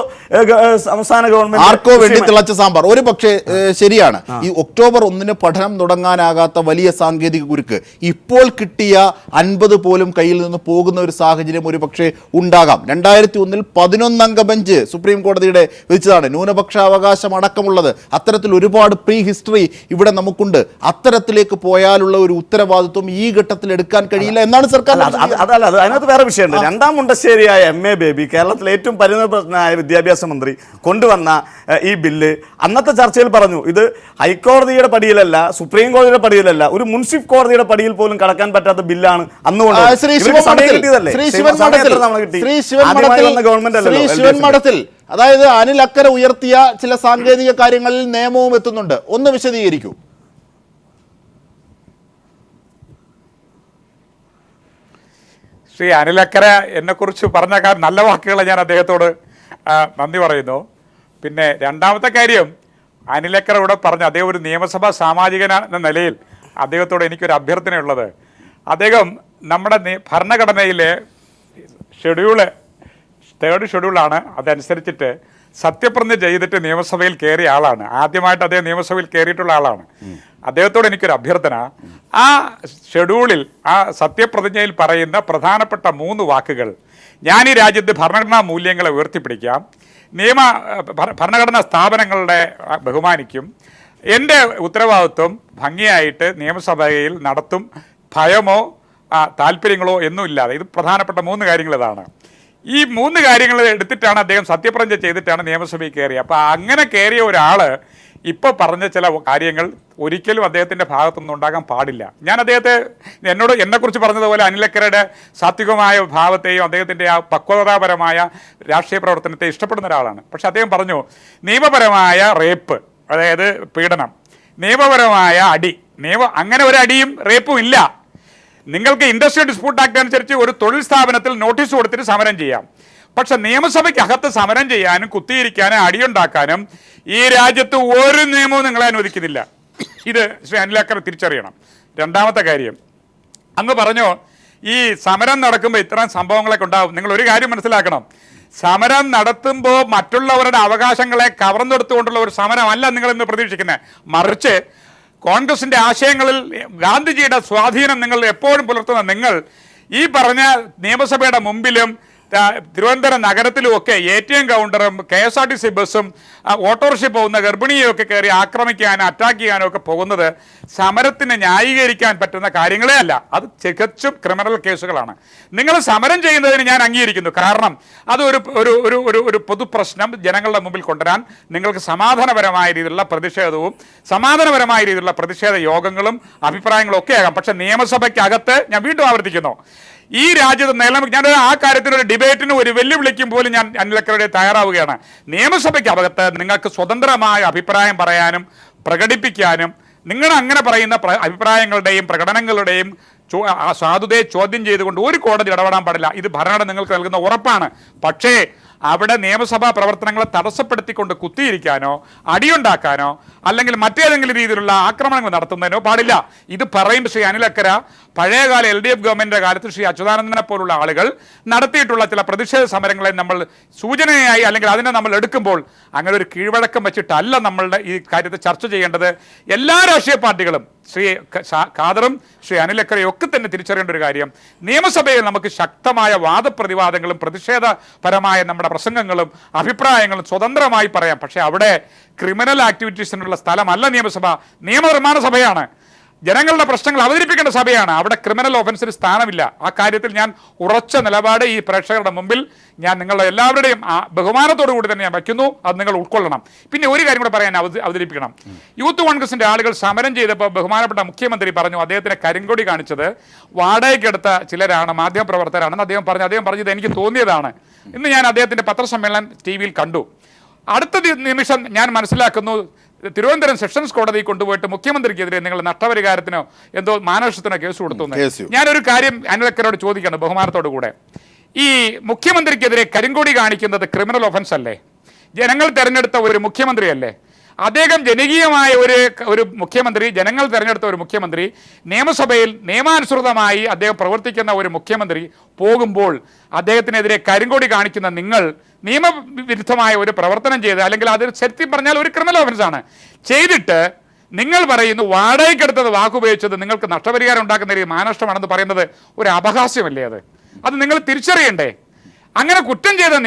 Speaker 2: സംസ്ഥാന ഗവൺമെന്റ്
Speaker 1: ആർക്കോ വേണ്ടി തിളച്ച സാമ്പാർ. ഒരു പക്ഷേ ശരിയാണ്, ഈ ഒക്ടോബർ 1 പഠനം തുടങ്ങാനാകാത്ത വലിയ സാങ്കേതിക കുരുക്ക് ഇപ്പോൾ കിട്ടിയ 50 പോലും കയ്യിൽ നിന്ന് പോകുന്ന ഒരു സാഹചര്യം ഒരു പക്ഷേ ഉണ്ടാകാം. 2001 11 ബെഞ്ച് സുപ്രീം കോടതിയുടെ വിധിച്ചതാണ്, ന്യൂനപക്ഷാവകാശം അടക്കമുള്ളത്. അത്തരത്തിൽ ഒരുപാട് പ്രീ ഹിസ്റ്ററി ഇവിടെ നമുക്കുണ്ട്. അത്തരത്തിലേക്ക് പോയാലുള്ള ഒരു ഉത്തരവാദിത്വം ഈ ഘട്ടത്തിൽ എടുക്കാൻ കഴിയില്ല എന്നാണ് സർക്കാർ.
Speaker 2: അതല്ല, അതിനകത്ത് വേറെ വിഷയമുണ്ട്. രണ്ടാം മുണ്ടശ്ശേരിയായ MA ബേബി, കേരളത്തിലെ ഏറ്റവും പരിണതപ്രജ്ഞനായ വിദ്യാഭ്യാസ മന്ത്രി കൊണ്ടുവന്ന ഈ ബില്ല് അന്നത്തെ ചർച്ചയിൽ പറഞ്ഞു, ഇത് ഹൈക്കോടതിയുടെ പടിയിലല്ല, സുപ്രീം കോടതിയുടെ പടിയിലല്ല, ഒരു മുൻസിഫ് കോടതിയുടെ പടിയിൽ പോലും കടക്കാൻ പറ്റാത്ത ബില്ലാണ് അന്നുകൊണ്ട്.
Speaker 1: അതായത് അനിൽ അക്കര ഉയർത്തിയ ചില സാങ്കേതിക കാര്യങ്ങളിൽ നിയമവും എത്തുന്നുണ്ട്. ഒന്ന് വിശദീകരിക്കൂ.
Speaker 5: ശ്രീ അനിലക്കര എന്നെക്കുറിച്ച് പറഞ്ഞ നല്ല വാക്കുകൾ ഞാൻ അദ്ദേഹത്തോട് നന്ദി പറയുന്നു. പിന്നെ രണ്ടാമത്തെ കാര്യം, അനിലക്കര ഇവിടെ പറഞ്ഞ അദ്ദേഹം ഒരു നിയമസഭാ സാമാജികൻ എന്ന നിലയിൽ അദ്ദേഹത്തോട് എനിക്കൊരു അഭ്യർത്ഥനയുള്ളത്, അദ്ദേഹം നമ്മുടെ ഭരണഘടനയിലെ തേർഡ് ഷെഡ്യൂളാണ്, അതനുസരിച്ചിട്ട് സത്യപ്രതിജ്ഞ ചെയ്തിട്ട് നിയമസഭയിൽ കയറിയ ആളാണ്. ആദ്യമായിട്ട് അദ്ദേഹം നിയമസഭയിൽ കയറിയിട്ടുള്ള ആളാണ്. അദ്ദേഹത്തോട് എനിക്കൊരു അഭ്യർത്ഥന, ആ ഷെഡ്യൂളിൽ ആ സത്യപ്രതിജ്ഞയിൽ പറയുന്ന പ്രധാനപ്പെട്ട 3 വാക്കുകൾ, ഞാൻ ഈ രാജ്യത്ത് ഭരണഘടനാ മൂല്യങ്ങളെ ഉയർത്തിപ്പിടിക്കാം, ഭരണഘടനാ സ്ഥാപനങ്ങളുടെ ബഹുമാനിക്കും, എൻ്റെ ഉത്തരവാദിത്വം ഭംഗിയായിട്ട് നിയമസഭയിൽ നടത്തും, ഭയമോ താല്പര്യങ്ങളോ ഒന്നുമില്ലാതെ. ഇത് പ്രധാനപ്പെട്ട 3 കാര്യങ്ങൾ ഇതാണ്. ഈ 3 കാര്യങ്ങൾ എടുത്തിട്ടാണ് അദ്ദേഹം സത്യപ്രതിജ്ഞ ചെയ്തിട്ടാണ് നിയമസഭയിൽ കയറിയത്. അപ്പോൾ അങ്ങനെ കയറിയ ഒരാൾ ഇപ്പോൾ പറഞ്ഞ ചില കാര്യങ്ങൾ ഒരിക്കലും അദ്ദേഹത്തിൻ്റെ ഭാഗത്തുനിന്ന് ഉണ്ടാകാൻ പാടില്ല. ഞാൻ അദ്ദേഹത്തെ എന്നെക്കുറിച്ച് പറഞ്ഞതുപോലെ അനിലക്കരയുടെ സാത്വികമായ ഭാവത്തെയും അദ്ദേഹത്തിൻ്റെ ആ പക്വതാപരമായ രാഷ്ട്രീയ പ്രവർത്തനത്തെ ഇഷ്ടപ്പെടുന്ന ഒരാളാണ്. പക്ഷെ അദ്ദേഹം പറഞ്ഞു, നിയമപരമായ റേപ്പ്, അതായത് പീഡനം, നിയമപരമായ അടി, അങ്ങനെ ഒരു അടിയും റേപ്പും ഇല്ല. നിങ്ങൾക്ക് ഇൻഡസ്ട്രിയൽ ഡിസ്പ്യൂട്ട് ആക്ട് അനുസരിച്ച് ഒരു തൊഴിൽ സ്ഥാപനത്തിൽ നോട്ടീസ് കൊടുത്തിട്ട് സമരം ചെയ്യാം. പക്ഷെ നിയമസഭയ്ക്കകത്ത് സമരം ചെയ്യാനും കുത്തിയിരിക്കാനും അടിയുണ്ടാക്കാനും ഈ രാജ്യത്ത് ഒരു നിയമവും നിങ്ങളെ അനുവദിക്കുന്നില്ല. ഇത് ശ്രീ അനിലക്കര തിരിച്ചറിയണം. രണ്ടാമത്തെ കാര്യം, അങ്ങ് പറഞ്ഞു ഈ സമരം നടക്കുമ്പോൾ ഇത്തരം സംഭവങ്ങളൊക്കെ ഉണ്ടാവും. നിങ്ങൾ ഒരു കാര്യം മനസ്സിലാക്കണം, സമരം നടത്തുമ്പോൾ മറ്റുള്ളവരുടെ അവകാശങ്ങളെ കവർന്നെടുത്തുകൊണ്ടുള്ള ഒരു സമരമല്ല നിങ്ങളിന്ന് പ്രതീക്ഷിക്കുന്നത്. മറിച്ച് കോൺഗ്രസിൻ്റെ ആശയങ്ങളിൽ ഗാന്ധിജിയുടെ സ്വാധീനം നിങ്ങൾ എപ്പോഴും പുലർത്തുന്ന നിങ്ങൾ ഈ പറഞ്ഞ നിയമസഭയുടെ മുമ്പിലും തിരുവനന്തപുരം നഗരത്തിലുമൊക്കെ ATM കൗണ്ടറും KSRTC ബസ്സും ഓട്ടോറിക്ഷ പോകുന്ന ഗർഭിണിയൊക്കെ കയറി ആക്രമിക്കാനും അറ്റാക്ക് ചെയ്യാനും ഒക്കെ പോകുന്നത് സമരത്തിന് ന്യായീകരിക്കാൻ പറ്റുന്ന കാര്യങ്ങളേ അല്ല. അത് തികച്ചും ക്രിമിനൽ കേസുകളാണ്. നിങ്ങൾ സമരം ചെയ്യുന്നതിന് ഞാൻ അംഗീകരിക്കുന്നു. കാരണം അത് ഒരു പൊതുപ്രശ്നം ജനങ്ങളുടെ മുമ്പിൽ കൊണ്ടുവരാൻ നിങ്ങൾക്ക് സമാധാനപരമായ രീതിയിലുള്ള പ്രതിഷേധവും സമാധാനപരമായ രീതിയിലുള്ള പ്രതിഷേധ യോഗങ്ങളും അഭിപ്രായങ്ങളും ഒക്കെ ആകാം. പക്ഷെ നിയമസഭയ്ക്കകത്ത് ഞാൻ വീണ്ടും ആവർത്തിക്കുന്നു, ഈ രാജ്യത്ത് ഞാൻ ആ കാര്യത്തിൽ ഒരു ഡിബേറ്റിനും ഒരു വെല്ലുവിളിക്കും പോലും ഞാൻ അനിലക്കരയുടെ തയ്യാറാവുകയാണ്. നിയമസഭയ്ക്കകത്ത് നിങ്ങൾക്ക് സ്വതന്ത്രമായ അഭിപ്രായം പറയാനും പ്രകടിപ്പിക്കാനും നിങ്ങൾ അങ്ങനെ പറയുന്ന അഭിപ്രായങ്ങളുടെയും പ്രകടനങ്ങളുടെയും സാധുതയെ ചോദ്യം ചെയ്തുകൊണ്ട് ഒരു കോടതി ഇടപെടാൻ പാടില്ല. ഇത് ഭരണഘടന നിങ്ങൾക്ക് നൽകുന്ന ഉറപ്പാണ്. പക്ഷേ അവിടെ നിയമസഭാ പ്രവർത്തനങ്ങളെ തടസ്സപ്പെടുത്തിക്കൊണ്ട് കുത്തിയിരിക്കാനോ അടിയുണ്ടാക്കാനോ അല്ലെങ്കിൽ മറ്റേതെങ്കിലും രീതിയിലുള്ള ആക്രമണങ്ങൾ നടത്തുന്നതിനോ പാടില്ല. ഇത് പറയുമ്പോൾ ശ്രീ അനിലക്കര പഴയകാല LDF ഗവൺമെൻറ്റിൻ്റെ കാലത്ത് ശ്രീ അച്യുതാനന്ദനെ പോലുള്ള ആളുകൾ നടത്തിയിട്ടുള്ള ചില പ്രതിഷേധ സമരങ്ങളെ നമ്മൾ സൂചനയായി അല്ലെങ്കിൽ അതിനെ നമ്മൾ എടുക്കുമ്പോൾ അങ്ങനെ ഒരു കീഴ്വഴക്കം വെച്ചിട്ടല്ല നമ്മളുടെ ഈ കാര്യത്തെ ചർച്ച ചെയ്യേണ്ടത്. എല്ലാ രാഷ്ട്രീയ പാർട്ടികളും ശ്രീ ഖാദറും ശ്രീ അനിലക്കരയും ഒക്കെ തന്നെ തിരിച്ചറിയേണ്ട ഒരു കാര്യം, നിയമസഭയിൽ നമുക്ക് ശക്തമായ വാദപ്രതിവാദങ്ങളും പ്രതിഷേധപരമായ നമ്മുടെ പ്രസംഗങ്ങളും അഭിപ്രായങ്ങളും സ്വതന്ത്രമായി പറയാം. പക്ഷേ അവിടെ ക്രിമിനൽ ആക്ടിവിറ്റീസിനുള്ള സ്ഥലമല്ല നിയമസഭ. നിയമനിർമ്മാണ സഭയാണ്, ജനങ്ങളുടെ പ്രശ്നങ്ങൾ അവതരിപ്പിക്കേണ്ട സഭയാണ്. അവിടെ ക്രിമിനൽ ഒഫൻസിന് സ്ഥാനമില്ല. ആ കാര്യത്തിൽ ഞാൻ ഉറച്ച നിലപാട് ഈ പ്രേക്ഷകരുടെ മുമ്പിൽ ഞാൻ നിങ്ങളുടെ എല്ലാവരുടെയും ബഹുമാനത്തോടു കൂടി തന്നെ ഞാൻ വയ്ക്കുന്നു. അത് നിങ്ങൾ ഉൾക്കൊള്ളണം. പിന്നെ ഒരു കാര്യം കൂടെ പറയാൻ അവതരിപ്പിക്കണം. യൂത്ത് കോൺഗ്രസിൻ്റെ ആളുകൾ സമരം ചെയ്തപ്പോൾ ബഹുമാനപ്പെട്ട മുഖ്യമന്ത്രി പറഞ്ഞു അദ്ദേഹത്തിന് കരിങ്കൊടി കാണിച്ചത് വാടകയ്ക്കെടുത്ത ചിലരാണ്, മാധ്യമപ്രവർത്തകരാണെന്ന് അദ്ദേഹം പറഞ്ഞത് എനിക്ക് തോന്നിയതാണ്. ഇന്ന് ഞാൻ അദ്ദേഹത്തിൻ്റെ പത്രസമ്മേളനം TV യിൽ കണ്ടു. അടുത്ത നിമിഷം ഞാൻ മനസ്സിലാക്കുന്നു തിരുവനന്തപുരം സെഷൻസ് കോടതിയിൽ കൊണ്ടുപോയിട്ട് മുഖ്യമന്ത്രിക്കെതിരെ നിങ്ങൾ നഷ്ടപരിഹാരത്തിനോ എന്തോ മാനനഷ്ടത്തിനോ കേസ് കൊടുത്തു. ഞാനൊരു കാര്യം അനിലക്കരോട് ചോദിക്കണം ബഹുമാനത്തോടു കൂടെ, ഈ മുഖ്യമന്ത്രിക്കെതിരെ കരിങ്കൊടി കാണിക്കുന്നത് ക്രിമിനൽ ഒഫൻസ് അല്ലേ? ജനങ്ങൾ തിരഞ്ഞെടുത്ത ഒരു മുഖ്യമന്ത്രിയല്ലേ? അദ്ദേഹം ജനകീയമായ ഒരു മുഖ്യമന്ത്രി, ജനങ്ങൾ തിരഞ്ഞെടുത്ത ഒരു മുഖ്യമന്ത്രി, നിയമസഭയിൽ നിയമാനുസൃതമായി അദ്ദേഹം പ്രവർത്തിക്കുന്ന ഒരു മുഖ്യമന്ത്രി പോകുമ്പോൾ അദ്ദേഹത്തിനെതിരെ കരിങ്കൊടി കാണിക്കുന്ന നിങ്ങൾ നിയമവിരുദ്ധമായ ഒരു പ്രവർത്തനം ചെയ്ത്, അല്ലെങ്കിൽ അത് ശരിക്കും പറഞ്ഞാൽ ഒരു ക്രിമിനൽ ഒഫൻസാണ് ചെയ്തിട്ട് നിങ്ങൾ പറയുന്നു വാടകയ്ക്കെടുത്തത് വാക്കുപയോഗിച്ചത് നിങ്ങൾക്ക് നഷ്ടപരിഹാരം ഉണ്ടാക്കുന്ന രീതി മാനനഷ്ടമാണെന്ന് പറയുന്നത് ഒരു അപഹാസ്യമല്ലേ? അത് നിങ്ങൾ തിരിച്ചറിയണ്ടേ? അങ്ങനെ കുറ്റം ചെയ്ത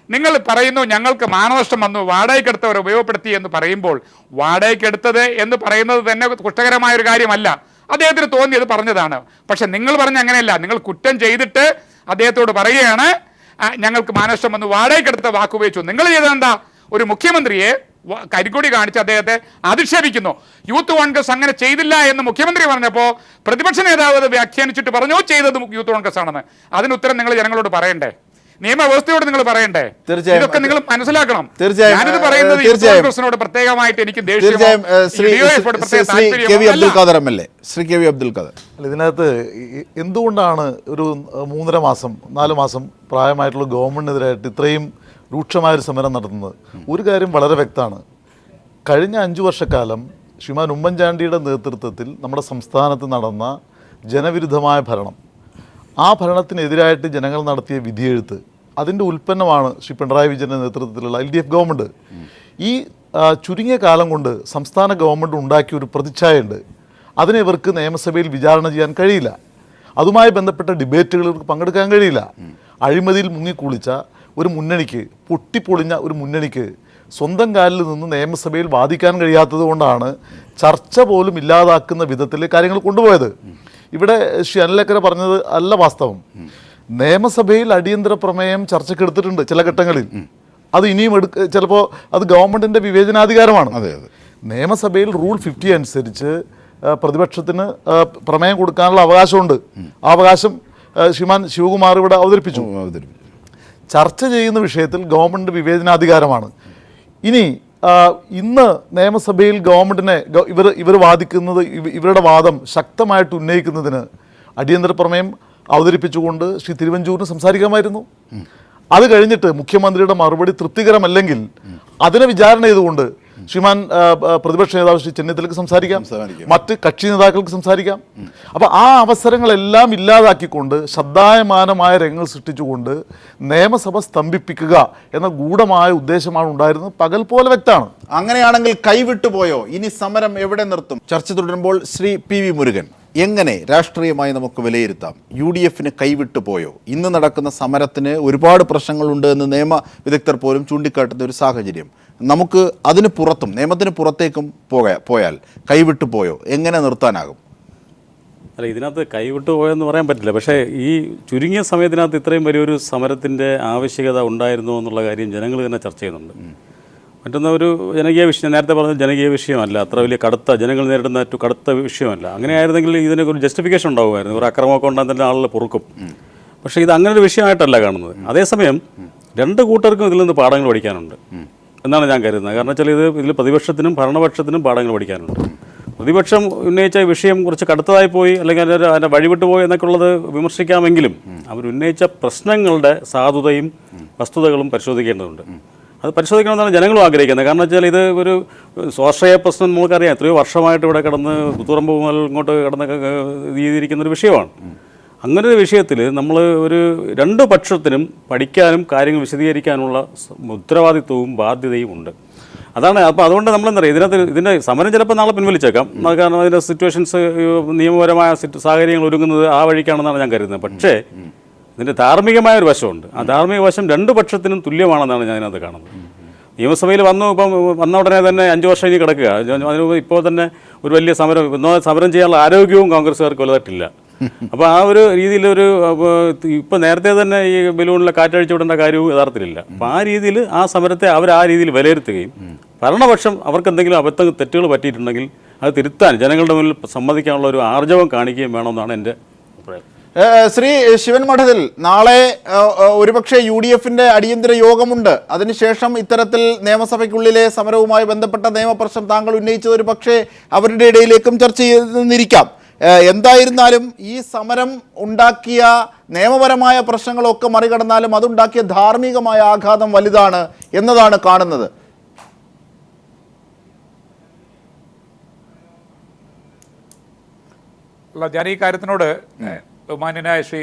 Speaker 5: നിങ്ങൾ പറയുന്നു ഞങ്ങൾക്ക് മാനനഷ്ടം വന്നു, വാടകയ്ക്കെടുത്തവർ ഉപയോഗപ്പെടുത്തി എന്ന് പറയുമ്പോൾ വാടകയ്ക്കെടുത്തത് എന്ന് പറയുന്നത് തന്നെ കുറ്റകരമായ ഒരു കാര്യമല്ല. അദ്ദേഹത്തിന് തോന്നിയത് പറഞ്ഞതാണ്. പക്ഷെ നിങ്ങൾ പറഞ്ഞ അങ്ങനെയല്ല. നിങ്ങൾ കുറ്റം ചെയ്തിട്ട് അദ്ദേഹത്തോട് പറയുകയാണ് ഞങ്ങൾക്ക് മാനനഷ്ടം വന്നു, വാടകയ്ക്കെടുത്ത വാക്കുപയോഗിച്ചു. നിങ്ങൾ ചെയ്തതെന്താ? ഒരു മുഖ്യമന്ത്രിയെ കരിക്കൊടി കാണിച്ച് അദ്ദേഹത്തെ അധിക്ഷേപിക്കുന്നു. യൂത്ത് കോൺഗ്രസ് അങ്ങനെ ചെയ്തില്ല എന്ന് മുഖ്യമന്ത്രി പറഞ്ഞപ്പോൾ പ്രതിപക്ഷ നേതാവ് അത് വ്യാഖ്യാനിച്ചിട്ട് പറഞ്ഞു ചെയ്തത് യൂത്ത് കോൺഗ്രസ് ആണെന്ന്. അതിനുത്തരം നിങ്ങൾ ജനങ്ങളോട് പറയണ്ടേ? നിയമവ്യവസ്ഥയോട് നിങ്ങൾ പറയണ്ടേ?
Speaker 1: തീർച്ചയായും.
Speaker 5: ഇതൊക്കെ നിങ്ങൾ മനസ്സിലാക്കണം.
Speaker 1: തീർച്ചയായും.
Speaker 5: ഞാനിത് പറയുന്നത്
Speaker 1: തീർച്ചയായും.
Speaker 5: കോൺഗ്രസിനോട് പ്രത്യേകമായിട്ട് എനിക്ക്
Speaker 1: തീർച്ചയായും Shri K V Abdul Khader M L A Shri K V Abdul Khader.
Speaker 3: അല്ല, ഇതിനകത്ത് എന്തുകൊണ്ടാണ് ഒരു 3.5 മാസം 4 മാസം പ്രായമായിട്ടുള്ള ഗവൺമെൻറ്റിനെതിരായിട്ട് ഇത്രയും രൂക്ഷമായൊരു സമരം നടത്തുന്നത്? ഒരു കാര്യം വളരെ വ്യക്തമാണ്. കഴിഞ്ഞ 5 വർഷക്കാലം ശ്രീമാൻ ഉമ്മൻചാണ്ടിയുടെ നേതൃത്വത്തിൽ നമ്മുടെ സംസ്ഥാനത്ത് നടന്ന ജനവിരുദ്ധമായ ഭരണം, ആ ഭരണത്തിനെതിരായിട്ട് ജനങ്ങൾ നടത്തിയ വിധിയെഴുത്ത്, അതിൻ്റെ ഉൽപ്പന്നമാണ് ശ്രീ പിണറായി വിജയൻ്റെ നേതൃത്വത്തിലുള്ള LDF ഗവൺമെൻറ്. ഈ ചുരുങ്ങിയ കാലം കൊണ്ട് സംസ്ഥാന ഗവൺമെൻറ് ഉണ്ടാക്കിയ ഒരു പ്രതിച്ഛായയുണ്ട്. അതിനെ ഇവർക്ക് നിയമസഭയിൽ വിചാരണ ചെയ്യാൻ കഴിയില്ല. അതുമായി ബന്ധപ്പെട്ട ഡിബേറ്റുകളിൽ ഇവർക്ക് പങ്കെടുക്കാൻ കഴിയില്ല. അഴിമതിയിൽ മുങ്ങിക്കുളിച്ച ഒരു മുന്നണിക്ക്, പൊട്ടിപ്പൊളിഞ്ഞ ഒരു മുന്നണിക്ക് സ്വന്തം കാലിൽ നിന്ന് നിയമസഭയിൽ വാദിക്കാൻ കഴിയാത്തത് കൊണ്ടാണ് ചർച്ച പോലും ഇല്ലാതാക്കുന്ന വിധത്തിൽ കാര്യങ്ങൾ കൊണ്ടുപോയത്. ഇവിടെ ശ്രീ അനിലക്കര പറഞ്ഞത് അല്ല വാസ്തവം. നിയമസഭയിൽ അടിയന്തര പ്രമേയം ചർച്ചയ്ക്കെടുത്തിട്ടുണ്ട് ചില ഘട്ടങ്ങളിൽ. അത് ഇനിയും ചിലപ്പോൾ അത് ഗവൺമെൻറ്റിൻ്റെ വിവേചനാധികാരമാണ്. നിയമസഭയിൽ റൂൾ 50 അനുസരിച്ച് പ്രതിപക്ഷത്തിന് പ്രമേയം കൊടുക്കാനുള്ള അവകാശമുണ്ട്. ആ അവകാശം ശ്രീമാൻ ശിവകുമാർ ഇവിടെ അവതരിപ്പിച്ചു. ചർച്ച ചെയ്യുന്ന വിഷയത്തിൽ ഗവൺമെൻറ് വിവേചനാധികാരമാണ്. ഇനി ഇന്ന് നിയമസഭയിൽ ഗവൺമെൻറ്റിനെ ഇവർ വാദിക്കുന്നത്, ഇവരുടെ വാദം ശക്തമായിട്ട് ഉന്നയിക്കുന്നതിന് അടിയന്തര പ്രമേയം അവതരിപ്പിച്ചുകൊണ്ട് ശ്രീ തിരുവഞ്ചൂരിന് സംസാരിക്കാമായിരുന്നു. അത് കഴിഞ്ഞിട്ട് മുഖ്യമന്ത്രിയുടെ മറുപടി തൃപ്തികരമല്ലെങ്കിൽ അതിനെ വിചാരണ ചെയ്തുകൊണ്ട് ശ്രീമാൻ പ്രതിപക്ഷ നേതാവ് ശ്രീ ചെന്നിത്തലയ്ക്ക് സംസാരിക്കാം, മറ്റ് കക്ഷി നേതാക്കൾക്ക് സംസാരിക്കാം. അപ്പോൾ ആ അവസരങ്ങളെല്ലാം ഇല്ലാതാക്കിക്കൊണ്ട് ശ്രദ്ധായമാനമായ രംഗങ്ങൾ സൃഷ്ടിച്ചുകൊണ്ട് നിയമസഭ സ്തംഭിപ്പിക്കുക എന്ന ഗൂഢമായ ഉദ്ദേശമാണ് ഉണ്ടായിരുന്നത്. പകൽ പോലെ വ്യക്തമാണ്.
Speaker 1: അങ്ങനെയാണെങ്കിൽ കൈവിട്ടുപോയോ? ഇനി സമരം എവിടെ നിർത്തും? ചർച്ച തുടരുമ്പോൾ ശ്രീ PV മുരുകൻ, എങ്ങനെ രാഷ്ട്രീയമായി നമുക്ക് വിലയിരുത്താം? UDF കൈവിട്ടു പോയോ? ഇന്ന് നടക്കുന്ന സമരത്തിന് ഒരുപാട് പ്രശ്നങ്ങളുണ്ട് എന്ന് നിയമ വിദഗ്ധർ പോലും ചൂണ്ടിക്കാട്ടുന്ന ഒരു സാഹചര്യം. നമുക്ക് അതിന് പുറത്തും നിയമത്തിന് പുറത്തേക്കും പോയാൽ കൈവിട്ടു പോയോ? എങ്ങനെ നിർത്താനാകും?
Speaker 6: അല്ല, ഇതിനകത്ത് കൈവിട്ടു പോയെന്ന് പറയാൻ പറ്റില്ല. പക്ഷേ ഈ ചുരുങ്ങിയ സമയത്തിനകത്ത് ഇത്രയും വലിയൊരു സമരത്തിൻ്റെ ആവശ്യകത ഉണ്ടായിരുന്നോ എന്നുള്ള കാര്യം ജനങ്ങൾ തന്നെ ചർച്ച ചെയ്യുന്നുണ്ട്. മറ്റൊന്ന് ഒരു ജനകീയ വിഷയം, നേരത്തെ പറഞ്ഞ ജനകീയ വിഷയമല്ല, അത്ര വലിയ കടുത്ത ജനങ്ങൾ നേരിടുന്ന ഏറ്റവും കടുത്ത വിഷയമല്ല. അങ്ങനെയായിരുന്നെങ്കിൽ ഇതിനൊക്കെ ഒരു ജസ്റ്റിഫിക്കേഷൻ ഉണ്ടാകുമായിരുന്നു. ഒരു അക്രമമൊക്കെ ഉണ്ടാകുന്ന തന്നെ ആളുകൾ പൊറുക്കും. പക്ഷേ ഇത് അങ്ങനെ ഒരു വിഷയമായിട്ടല്ല കാണുന്നത്. അതേസമയം രണ്ട് കൂട്ടർക്കും ഇതിൽ നിന്ന് പാഠങ്ങൾ പഠിക്കാനുണ്ട് എന്നാണ് ഞാൻ കരുതുന്നത്. കാരണം വെച്ചാൽ ഇതിൽ പ്രതിപക്ഷത്തിനും ഭരണപക്ഷത്തിനും പാഠങ്ങൾ പഠിക്കാനുണ്ട്. പ്രതിപക്ഷം ഉന്നയിച്ച വിഷയം കുറച്ച് കടുത്തതായി പോയി, അല്ലെങ്കിൽ അതിൻ്റെ വഴിവിട്ട് പോയി എന്നൊക്കെ ഉള്ളത് വിമർശിക്കാമെങ്കിലും അവരുന്നയിച്ച പ്രശ്നങ്ങളുടെ സാധുതയും വസ്തുതകളും പരിശോധിക്കേണ്ടതുണ്ട്. അത് പരിശോധിക്കണമെന്നാണ് ജനങ്ങളും ആഗ്രഹിക്കുന്നത്. കാരണം വെച്ചാൽ ഇത് ഒരു സ്വാശ്രയ പ്രശ്നം നമുക്കറിയാം, എത്രയോ വർഷമായിട്ട് ഇവിടെ കിടന്ന് പുത്തുറമ്പ് മുതൽ ഇങ്ങോട്ട് കിടന്നൊക്കെ രീതിയിരിക്കുന്നൊരു വിഷയമാണ്. അങ്ങനെ ഒരു വിഷയത്തിൽ നമ്മൾ ഒരു രണ്ട് പക്ഷത്തിനും പഠിക്കാനും കാര്യങ്ങൾ വിശദീകരിക്കാനുള്ള ഉത്തരവാദിത്വവും ബാധ്യതയും ഉണ്ട്. അതാണ്. അപ്പോൾ അതുകൊണ്ട് നമ്മളെന്താ പറയുക, ഇതിൻ്റെ സമരം ചിലപ്പോൾ നാളെ പിൻവലിച്ചേക്കാം. കാരണം അതിൻ്റെ സിറ്റുവേഷൻസ്, നിയമപരമായ സാഹചര്യങ്ങൾ ഒരുങ്ങുന്നത് ആ വഴിക്കാണെന്നാണ് ഞാൻ കരുതുന്നത്. പക്ഷേ ഇതിൻ്റെ ധാർമ്മികമായ ഒരു വശമുണ്ട്. ആ ധാർമ്മിക വശം രണ്ട് പക്ഷത്തിനും തുല്യമാണെന്നാണ് ഞാൻ അതിനകത്ത് കാണുന്നത്. നിയമസഭയിൽ വന്ന ഉടനെ തന്നെ 5 വർഷം ഇനി കിടക്കുക. അതിന് ഇപ്പോൾ തന്നെ ഒരു വലിയ സമരം ചെയ്യാനുള്ള ആരോഗ്യവും കോൺഗ്രസ്സുകാർക്ക് വലുതായിട്ടില്ല. അപ്പോൾ ആ ഒരു രീതിയിലൊരു ഇപ്പോൾ നേരത്തെ തന്നെ ഈ ബലൂണിലെ കാറ്റഴിച്ചു വിടേണ്ട കാര്യവും യഥാർത്ഥത്തിലില്ല. അപ്പോൾ ആ രീതിയിൽ ആ സമരത്തെ അവർ ആ രീതിയിൽ വിലയിരുത്തുകയും ഭരണപക്ഷം അവർക്ക് എന്തെങ്കിലും തെറ്റുകൾ പറ്റിയിട്ടുണ്ടെങ്കിൽ അത് തിരുത്താൻ ജനങ്ങളുടെ മുന്നിൽ സമ്മതിക്കാനുള്ള ഒരു ആർജവം കാണിക്കുകയും വേണമെന്നാണ് എൻ്റെ അഭിപ്രായം.
Speaker 1: ശ്രീ ശിവൻ മഠത്തിൽ, നാളെ ഒരുപക്ഷെ UDF അടിയന്തര യോഗമുണ്ട്. അതിനുശേഷം ഇത്തരത്തിൽ നിയമസഭയ്ക്കുള്ളിലെ സമരവുമായി ബന്ധപ്പെട്ട നിയമപ്രശ്നം താങ്കൾ ഉന്നയിച്ചത് ഒരു പക്ഷേ അവരുടെ ഇടയിലേക്കും ചർച്ച ചെയ്തിരിക്കാം. എന്തായിരുന്നാലും ഈ സമരം ഉണ്ടാക്കിയ നിയമപരമായ പ്രശ്നങ്ങളൊക്കെ മറികടന്നാലും അതുണ്ടാക്കിയ ധാർമ്മികമായ ആഘാതം വലുതാണ് എന്നതാണ് കാണുന്നത്.
Speaker 5: ഞാൻ ഈ കാര്യത്തിനോട് ബഹുമാന്യനായ ശ്രീ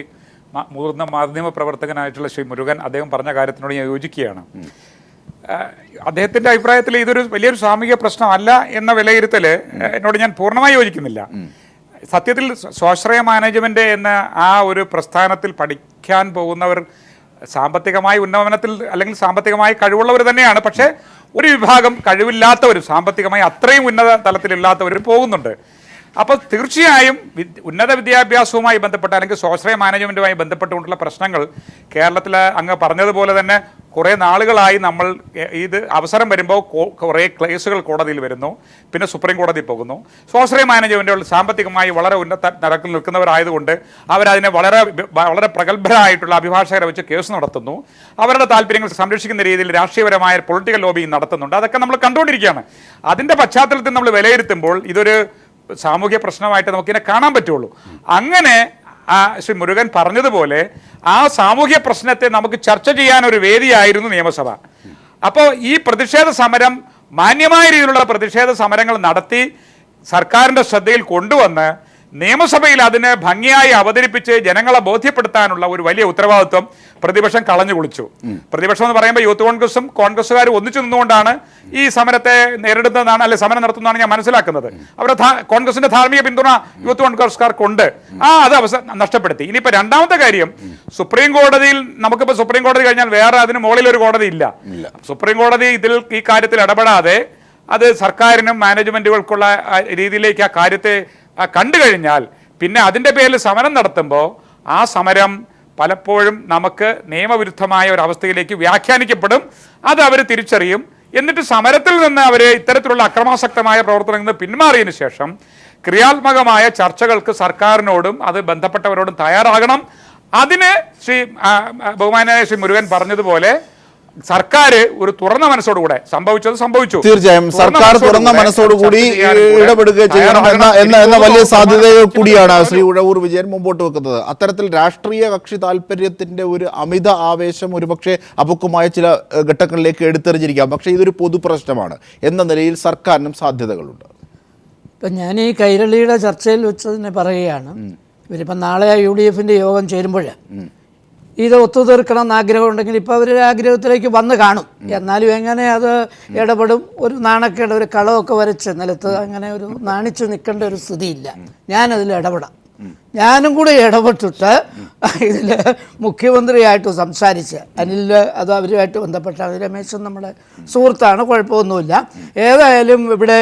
Speaker 5: മുതിർന്ന മാധ്യമ പ്രവർത്തകനായിട്ടുള്ള ശ്രീ മുരുകൻ അദ്ദേഹം പറഞ്ഞ കാര്യത്തിനോട് ഞാൻ യോജിക്കുകയാണ്. അദ്ദേഹത്തിൻ്റെ അഭിപ്രായത്തിൽ ഇതൊരു വലിയൊരു സാമൂഹിക പ്രശ്നമല്ല എന്ന വിലയിരുത്തൽ എന്നോട് ഞാൻ പൂർണ്ണമായി യോജിക്കുന്നില്ല. സത്യത്തിൽ സ്വാശ്രയ മാനേജ്മെൻറ്റ് എന്ന ആ ഒരു പ്രസ്ഥാനത്തിൽ പഠിക്കാൻ പോകുന്നവർ സാമ്പത്തികമായി ഉന്നമനത്തിൽ അല്ലെങ്കിൽ സാമ്പത്തികമായി കഴിവുള്ളവർ തന്നെയാണ്. പക്ഷേ ഒരു വിഭാഗം കഴിവില്ലാത്തവരും സാമ്പത്തികമായി അത്രയും ഉന്നത തലത്തിലില്ലാത്തവരും പോകുന്നുണ്ട്. അപ്പോൾ തീർച്ചയായും ഉന്നത വിദ്യാഭ്യാസവുമായി ബന്ധപ്പെട്ട അല്ലെങ്കിൽ സ്വാശ്രയ മാനേജ്മെൻറ്റുമായി ബന്ധപ്പെട്ടുകൊണ്ടുള്ള പ്രശ്നങ്ങൾ കേരളത്തിൽ അങ്ങ് പറഞ്ഞതുപോലെ തന്നെ കുറേ നാളുകളായി നമ്മൾ ഇത് അവസരം വരുമ്പോൾ കുറേ കേസുകൾ കോടതിയിൽ വരുന്നു, പിന്നെ സുപ്രീം കോടതിയിൽ പോകുന്നു. സ്വാശ്രയ മാനേജ്മെൻറ്റുകൾ സാമ്പത്തികമായി വളരെ ഉന്നത നിരക്കിൽ നിൽക്കുന്നവരായതുകൊണ്ട് അവരതിനെ വളരെ പ്രഗത്ഭരായിട്ടുള്ള അഭിഭാഷകരെ വെച്ച് കേസ് നടത്തുന്നു. അവരുടെ താല്പര്യങ്ങൾ സംരക്ഷിക്കുന്ന രീതിയിൽ രാഷ്ട്രീയപരമായ പൊളിറ്റിക്കൽ ലോബിയും നടത്തുന്നുണ്ട്. അതൊക്കെ നമ്മൾ കണ്ടുകൊണ്ടിരിക്കുകയാണ്. അതിൻ്റെ പശ്ചാത്തലത്തിൽ നമ്മൾ വിലയിരുത്തുമ്പോൾ ഇതൊരു സാമൂഹ്യ പ്രശ്നമായിട്ട് നമുക്കിതിനെ കാണാൻ പറ്റുള്ളൂ. അങ്ങനെ ശ്രീ മുരുകൻ പറഞ്ഞതുപോലെ ആ സാമൂഹ്യ പ്രശ്നത്തെ നമുക്ക് ചർച്ച ചെയ്യാനൊരു വേദിയായിരുന്നു നിയമസഭ. അപ്പോൾ ഈ പ്രതിഷേധ സമരം മാന്യമായ രീതിയിലുള്ള പ്രതിഷേധ സമരങ്ങൾ നടത്തി സർക്കാരിൻ്റെ ശ്രദ്ധയിൽ കൊണ്ടുവന്ന് നിയമസഭയിൽ അതിനെ ഭംഗിയായി അവതരിപ്പിച്ച് ജനങ്ങളെ ബോധ്യപ്പെടുത്താനുള്ള ഒരു വലിയ ഉത്തരവാദിത്വം പ്രതിപക്ഷം കളഞ്ഞു കുളിച്ചു. പ്രതിപക്ഷം എന്ന് പറയുമ്പോൾ യൂത്ത് കോൺഗ്രസും കോൺഗ്രസ്സുകാരും ഒന്നിച്ചു നിന്നുകൊണ്ടാണ് ഈ സമരത്തെ നേരിടുന്നതാണ്, അല്ലെ സമരം നടത്തുന്നതാണ് ഞാൻ മനസ്സിലാക്കുന്നത്. അവരുടെ കോൺഗ്രസിന്റെ ധാർമ്മിക പിന്തുണ യൂത്ത് കോൺഗ്രസ്സുകാർക്കുണ്ട്. അത് നഷ്ടപ്പെടുത്തി. ഇനിയിപ്പോൾ രണ്ടാമത്തെ കാര്യം, സുപ്രീം കോടതിയിൽ നമുക്കിപ്പോൾ സുപ്രീം കോടതി കഴിഞ്ഞാൽ വേറെ അതിന് മുകളിൽ ഒരു കോടതി ഇല്ല. സുപ്രീം കോടതി ഈ കാര്യത്തിൽ ഇടപെടാതെ അത് സർക്കാരിനും മാനേജ്മെന്റുകൾക്കുള്ള രീതിയിലേക്ക് ആ കാര്യത്തെ കണ്ടു കഴിഞ്ഞാൽ പിന്നെ അതിൻ്റെ പേരിൽ സമരം നടത്തുമ്പോൾ ആ സമരം പലപ്പോഴും നമുക്ക് നിയമവിരുദ്ധമായ ഒരു അവസ്ഥയിലേക്ക് വ്യാഖ്യാനിക്കപ്പെടും. അത് അവർ തിരിച്ചറിയും. എന്നിട്ട് സമരത്തിൽ നിന്ന് അവർ ഇത്തരത്തിലുള്ള അക്രമാസക്തമായ പ്രവർത്തനങ്ങളിൽ നിന്ന് പിന്മാറിയതിനു ശേഷം ക്രിയാത്മകമായ ചർച്ചകൾക്ക് സർക്കാരിനോടും അത് ബന്ധപ്പെട്ടവരോടും തയ്യാറാകണം. അതിന് ബഹുമാനായ ശ്രീ മുരുകൻ പറഞ്ഞതുപോലെ സർക്കാർ ഒരു തുറന്ന മനസ്സോടുകൂടെ സംഭവിച്ചു.
Speaker 1: തീർച്ചയായും സർക്കാർ തുറന്ന മനസ്സോടുകൂടി ഇടപെടുക ചെയ്യണം എന്ന വലിയ സാധ്യതകൾ കൂടിയാണ് ശ്രീ ഉഴവൂർ വിജയൻ മുമ്പോട്ട് വെക്കുന്നത്. അത്തരത്തിൽ രാഷ്ട്രീയ കക്ഷി താല്പര്യത്തിന്റെ ഒരു അമിത ആവേശം ഒരുപക്ഷെ അപക്വമായ ചില ഘട്ടങ്ങളിലേക്ക് എടുത്തെറിഞ്ഞിരിക്കാം. പക്ഷേ ഇതൊരു പൊതുപ്രശ്നമാണ് എന്ന നിലയിൽ സർക്കാരിനും സാധ്യതകളുണ്ട്.
Speaker 4: ഇപ്പം ഞാൻ ഈ കൈരളിയുടെ ചർച്ചയിൽ വെച്ച് തന്നെ പറയുകയാണ്, ഇവരിപ്പം നാളെ UDF യോഗം ചേരുമ്പോൾ ഇത് ഒത്തുതീർക്കണം എന്ന് ആഗ്രഹമുണ്ടെങ്കിൽ ഇപ്പോൾ അവർ ആഗ്രഹത്തിലേക്ക് വന്ന് കാണും. എന്നാലും എങ്ങനെ അത് ഇടപെടും? ഒരു നാണക്കേട്, ഒരു കളമൊക്കെ വരച്ച് നിലത്ത് അങ്ങനെ ഒരു നാണിച്ച് നിൽക്കേണ്ട ഒരു സ്ഥിതിയില്ല. ഞാനതിൽ ഇടപെടാം. ഞാനും കൂടി ഇടപെട്ടിട്ട് ഇതിൽ മുഖ്യമന്ത്രിയായിട്ട് സംസാരിച്ച് അത് അവരുമായിട്ട് ബന്ധപ്പെട്ട രമേശൻ നമ്മുടെ സുഹൃത്താണ്, കുഴപ്പമൊന്നുമില്ല. ഏതായാലും ഇവിടെ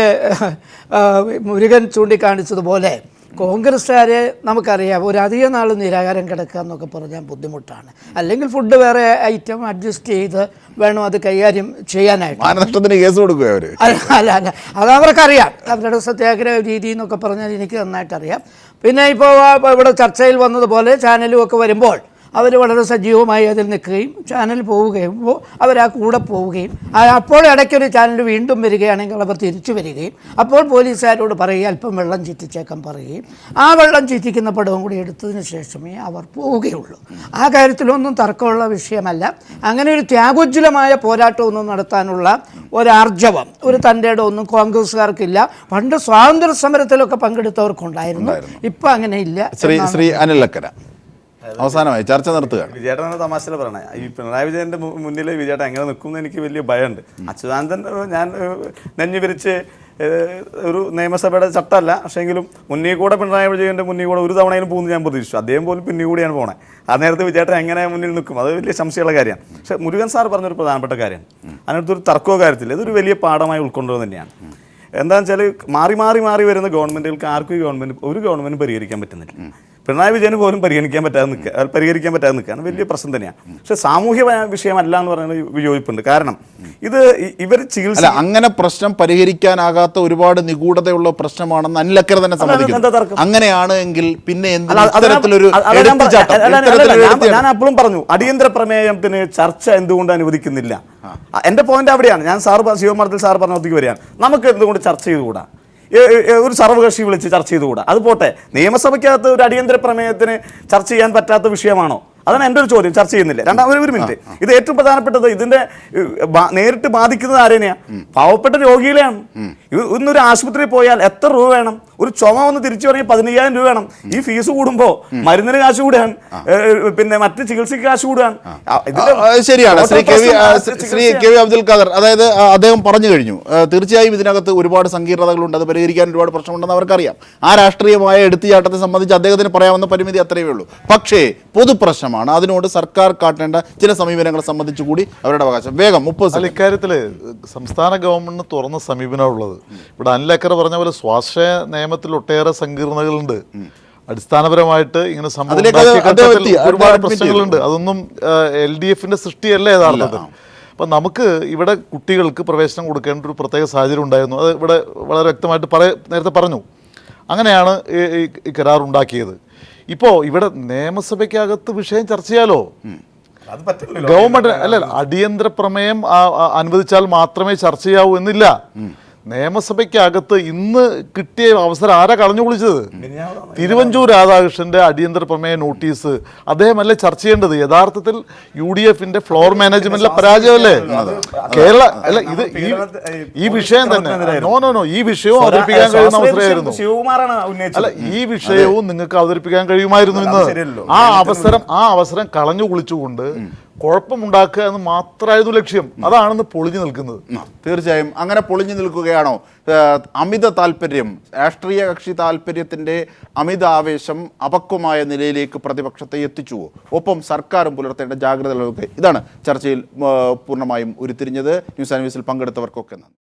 Speaker 4: മുരുകൻ ചൂണ്ടിക്കാണിച്ചതുപോലെ കോൺഗ്രസ്സുകാരെ നമുക്കറിയാം, ഒരു അധിക നാൾ നിരാഹാരം കിടക്കുക എന്നൊക്കെ പറഞ്ഞാൽ ബുദ്ധിമുട്ടാണ്. അല്ലെങ്കിൽ ഫുഡ് വേറെ ഐറ്റം അഡ്ജസ്റ്റ് ചെയ്ത് വേണം അത് കൈകാര്യം ചെയ്യാനായിട്ട്.
Speaker 1: മാനനഷ്ടത്തിന് കേസ് കൊടുക്കുക അവർ.
Speaker 4: അല്ല അത് അവർക്കറിയാം. അവരുടെ സത്യാഗ്രഹ രീതി എന്നൊക്കെ പറഞ്ഞാൽ എനിക്ക് നന്നായിട്ടറിയാം. പിന്നെ ഇപ്പോൾ ഇവിടെ ചർച്ചയിൽ വന്നതുപോലെ ചാനലും ഒക്കെ വരുമ്പോൾ അവർ വളരെ സജീവമായി അതിൽ നിൽക്കുകയും ചാനൽ പോവുകയും അവർ ആ കൂടെ പോവുകയും അപ്പോൾ ഇടയ്ക്കൊരു ചാനൽ വീണ്ടും വരികയാണെങ്കിൽ അവർ തിരിച്ചു വരികയും അപ്പോൾ പോലീസുകാരോട് പറയുക അല്പം വെള്ളം ചീറ്റിച്ചേക്കാൻ പറയുകയും ആ വെള്ളം ചീറ്റിക്കുന്ന പടവും കൂടി എടുത്തതിന് ശേഷമേ അവർ പോവുകയുള്ളൂ. ആ കാര്യത്തിലൊന്നും തർക്കമുള്ള വിഷയമല്ല. അങ്ങനെ ഒരു ത്യാഗോജ്വലമായ പോരാട്ടമൊന്നും നടത്താനുള്ള ഒരാർജവം, ഒരു തൻ്റെ ഇടമൊന്നും കോൺഗ്രസ്സുകാർക്കില്ല. പണ്ട് സ്വാതന്ത്ര്യ സമരത്തിലൊക്കെ പങ്കെടുത്തവർക്കുണ്ടായിരുന്നു, ഇപ്പം അങ്ങനെ ഇല്ല.
Speaker 1: ശ്രീ അനിൽ അക്കര, അവസാനമായി ചർച്ച നിർത്തുക.
Speaker 2: വിജയേട്ടനാണ് തമാശയിൽ പറയണേ. ഈ പിണറായി വിജയന്റെ മുന്നിൽ വിജയേട്ടൻ എങ്ങനെ നിൽക്കുമെന്ന് എനിക്ക് വലിയ ഭയമുണ്ട്. അച്യുതാനന്ദൻ ഞാൻ നെഞ്ഞു വിരിച്ച് ഒരു നിയമസഭയുടെ ചട്ടമല്ല, പക്ഷേങ്കിലും മുന്നിൽ കൂടെ പിണറായി വിജയന്റെ മുന്നിൽ കൂടെ ഒരു തവണയും പോകുന്നു ഞാൻ പ്രതീക്ഷിച്ചു. അദ്ദേഹം പോലും പിന്നിൽ കൂടിയാണ് പോണേ. ആ നേരത്തെ വിജയേട്ടൻ എങ്ങനെ മുന്നിൽ നിൽക്കും, അത് വലിയ സംശയമുള്ള കാര്യമാണ്. പക്ഷേ മുരുകൻ സാർ പറഞ്ഞൊരു പ്രധാനപ്പെട്ട കാര്യമാണ്, അതിനടുത്തൊരു തർക്കമോ കാര്യത്തില്ല, ഇതൊരു വലിയ പാഠമായി ഉൾക്കൊണ്ടത് തന്നെയാണ്. എന്താണെന്ന് വെച്ചാൽ മാറി വരുന്ന ഗവൺമെൻറ്റുകൾക്ക് ആർക്കും ഒരു ഗവൺമെൻറ് പരിഹരിക്കാൻ പറ്റുന്നില്ല. പിണറായി വിജയന് പോലും പരിഹരിക്കാൻ പറ്റാതെ നിൽക്കുകയാണ് വലിയ പ്രശ്നം തന്നെയാണ്. പക്ഷെ സാമൂഹ്യ വിഷയമല്ല എന്ന് പറയുന്നത് വിയോജിപ്പുണ്ട്. കാരണം ഇത് ഇവർ ചികിത്സ
Speaker 1: അങ്ങനെ പ്രശ്നം പരിഹരിക്കാനാകാത്ത ഒരുപാട് നിഗൂഢതയുള്ള പ്രശ്നമാണെന്ന് അനിലക്കര തന്നെ സമ്മതിക്കുന്നു. അങ്ങനെയാണ് എങ്കിൽ പിന്നെ
Speaker 2: ഞാൻ അപ്പോഴും പറഞ്ഞു, അടിയന്തര പ്രമേയത്തിന് ചർച്ച എന്തുകൊണ്ട് അനുവദിക്കുന്നില്ല? എന്റെ പോയിന്റ് അവിടെയാണ്. ഞാൻ ശിവമർദ്ദൽ സാർ പറഞ്ഞതിലേക്ക് വരികയാണ്. നമുക്ക് എന്തുകൊണ്ട് ചർച്ച ചെയ്തുകൂടാ? ഒരു സർവകക്ഷി വിളിച്ച് ചർച്ച ചെയ്തുകൂടാ? അത് പോട്ടെ, നിയമസഭയ്ക്കകത്ത് ഒരു അടിയന്തര പ്രമേയത്തിന് ചർച്ച ചെയ്യാൻ പറ്റാത്ത വിഷയമാണോ? അതാണ് എൻ്റെ ഒരു ചോദ്യം. ചർച്ച ചെയ്യുന്നില്ല. ഒരു മിനിറ്റ്, ഇത് ഏറ്റവും പ്രധാനപ്പെട്ടത് ഇതിന്റെ നേരിട്ട് ബാധിക്കുന്നത് ആരെയാണ്? പാവപ്പെട്ട രോഗികളെയാണ്. ഇന്നൊരു ആശുപത്രിയിൽ പോയാൽ എത്ര രൂപ വേണം? ഒരു ചുമ വന്ന് തിരിച്ചു പറഞ്ഞാൽ 15,000 രൂപ വേണം. ഈ ഫീസ് കൂടുമ്പോൾ മരുന്നിന് കാശ് കൂടുകയാണ്, പിന്നെ മറ്റ് ചികിത്സയ്ക്ക് കാശ് കൂടുകയാണ്.
Speaker 1: ശരിയാണ് ശ്രീ കെ വി അബ്ദുൽ ഖാദർ, അതായത് അദ്ദേഹം പറഞ്ഞു കഴിഞ്ഞു. തീർച്ചയായും ഇതിനകത്ത് ഒരുപാട് സങ്കീർണതകളുണ്ട്, അത് പരിഹരിക്കാൻ ഒരുപാട് പ്രശ്നമുണ്ടെന്ന് അവർക്കറിയാം. ആ രാഷ്ട്രീയമായ എടുത്തുചാട്ടത്തെ സംബന്ധിച്ച് അദ്ദേഹത്തിന് പറയാവുന്ന പരിമിതി അത്രയേ ഉള്ളൂ. പക്ഷേ പൊതുപ്രശ്നം അവകാശമാണ്. അതിനോട് സർക്കാർ കാട്ടേണ്ട ചില സമീപനങ്ങളെ സംബന്ധിച്ച് കൂടി അവരുടെ അവകാശം. വേഗം 30
Speaker 3: അല്ല, ഇക്കാര്യത്തിൽ സംസ്ഥാന ഗവൺമെന്റിന് തുറന്ന സമീപനമുള്ളത്. ഇവിടെ അനിൽ അക്കര പറഞ്ഞ പോലെ സ്വാശ്രയ നിയമത്തിൽ ഒട്ടേറെ സങ്കീർണതകളുണ്ട്. അടിസ്ഥാനപരമായിട്ട് ഇങ്ങനെ സംഭവം ഒരുപാട് പ്രശ്നങ്ങളുണ്ട്. അതൊന്നും LDFന്റെ സൃഷ്ടിയല്ല യഥാർത്ഥത്തിൽ. അപ്പം നമുക്ക് ഇവിടെ കുട്ടികൾക്ക് പ്രവേശനം കൊടുക്കേണ്ട ഒരു പ്രത്യേക സാഹചര്യം ഉണ്ടായിരുന്നു. അത് ഇവിടെ വളരെ വ്യക്തമായിട്ട് നേരത്തെ പറഞ്ഞു. അങ്ങനെയാണ് ഈ കരാർ ഉണ്ടാക്കിയത്. ഇപ്പോൾ ഇവിടെ നിയമസഭയ്ക്കകത്ത് വിഷയം ചർച്ച ചെയ്യാലോ. ഗവൺമെന്റ് അല്ല, അടിയന്തര പ്രമേയം അനുവദിച്ചാൽ മാത്രമേ ചർച്ച ചെയ്യാവൂ എന്നില്ല. നിയമസഭയ്ക്കകത്ത് ഇന്ന് കിട്ടിയ അവസരം ആരാ കളഞ്ഞു കുളിച്ചത്? തിരുവഞ്ചൂർ രാധാകൃഷ്ണന്റെ അടിയന്തര പ്രമേയ നോട്ടീസ് അദ്ദേഹമല്ലേ ചർച്ച ചെയ്യേണ്ടത്? യഥാർത്ഥത്തിൽ UDFന്റെ ഫ്ലോർ മാനേജ്മെന്റിലെ പരാജയമല്ലേ കേരള? അല്ല, ഇത് ഈ വിഷയം തന്നെ നോ ഈ വിഷയവും അവതരിപ്പിക്കാൻ കഴിയുന്ന അവസരമായിരുന്നു. അല്ല, ഈ വിഷയവും നിങ്ങൾക്ക് അവതരിപ്പിക്കാൻ കഴിയുമായിരുന്നു ഇന്ന്. ആ അവസരം കളഞ്ഞു കുളിച്ചുകൊണ്ട് കുഴപ്പമുണ്ടാക്കുക എന്ന് മാത്രമായിരുന്നു ലക്ഷ്യം. അതാണെന്ന് പൊളിഞ്ഞു നിൽക്കുന്നത്.
Speaker 1: തീർച്ചയായും അങ്ങനെ പൊളിഞ്ഞു നിൽക്കുകയാണോ? അമിത താല്പര്യം, രാഷ്ട്രീയ കക്ഷി താല്പര്യത്തിൻ്റെ അമിത ആവേശം അപക്വമായ നിലയിലേക്ക് പ്രതിപക്ഷത്തെ എത്തിച്ചുവോ? ഒപ്പം സർക്കാരും പുലർത്തേണ്ട ജാഗ്രതകളൊക്കെ ഇതാണ് ചർച്ചയിൽ പൂർണ്ണമായും ഉരുത്തിരിഞ്ഞത്. ന്യൂസ് ആൻഡ് വ്യൂസിൽ പങ്കെടുത്തവർക്കൊക്കെ നന്ദി.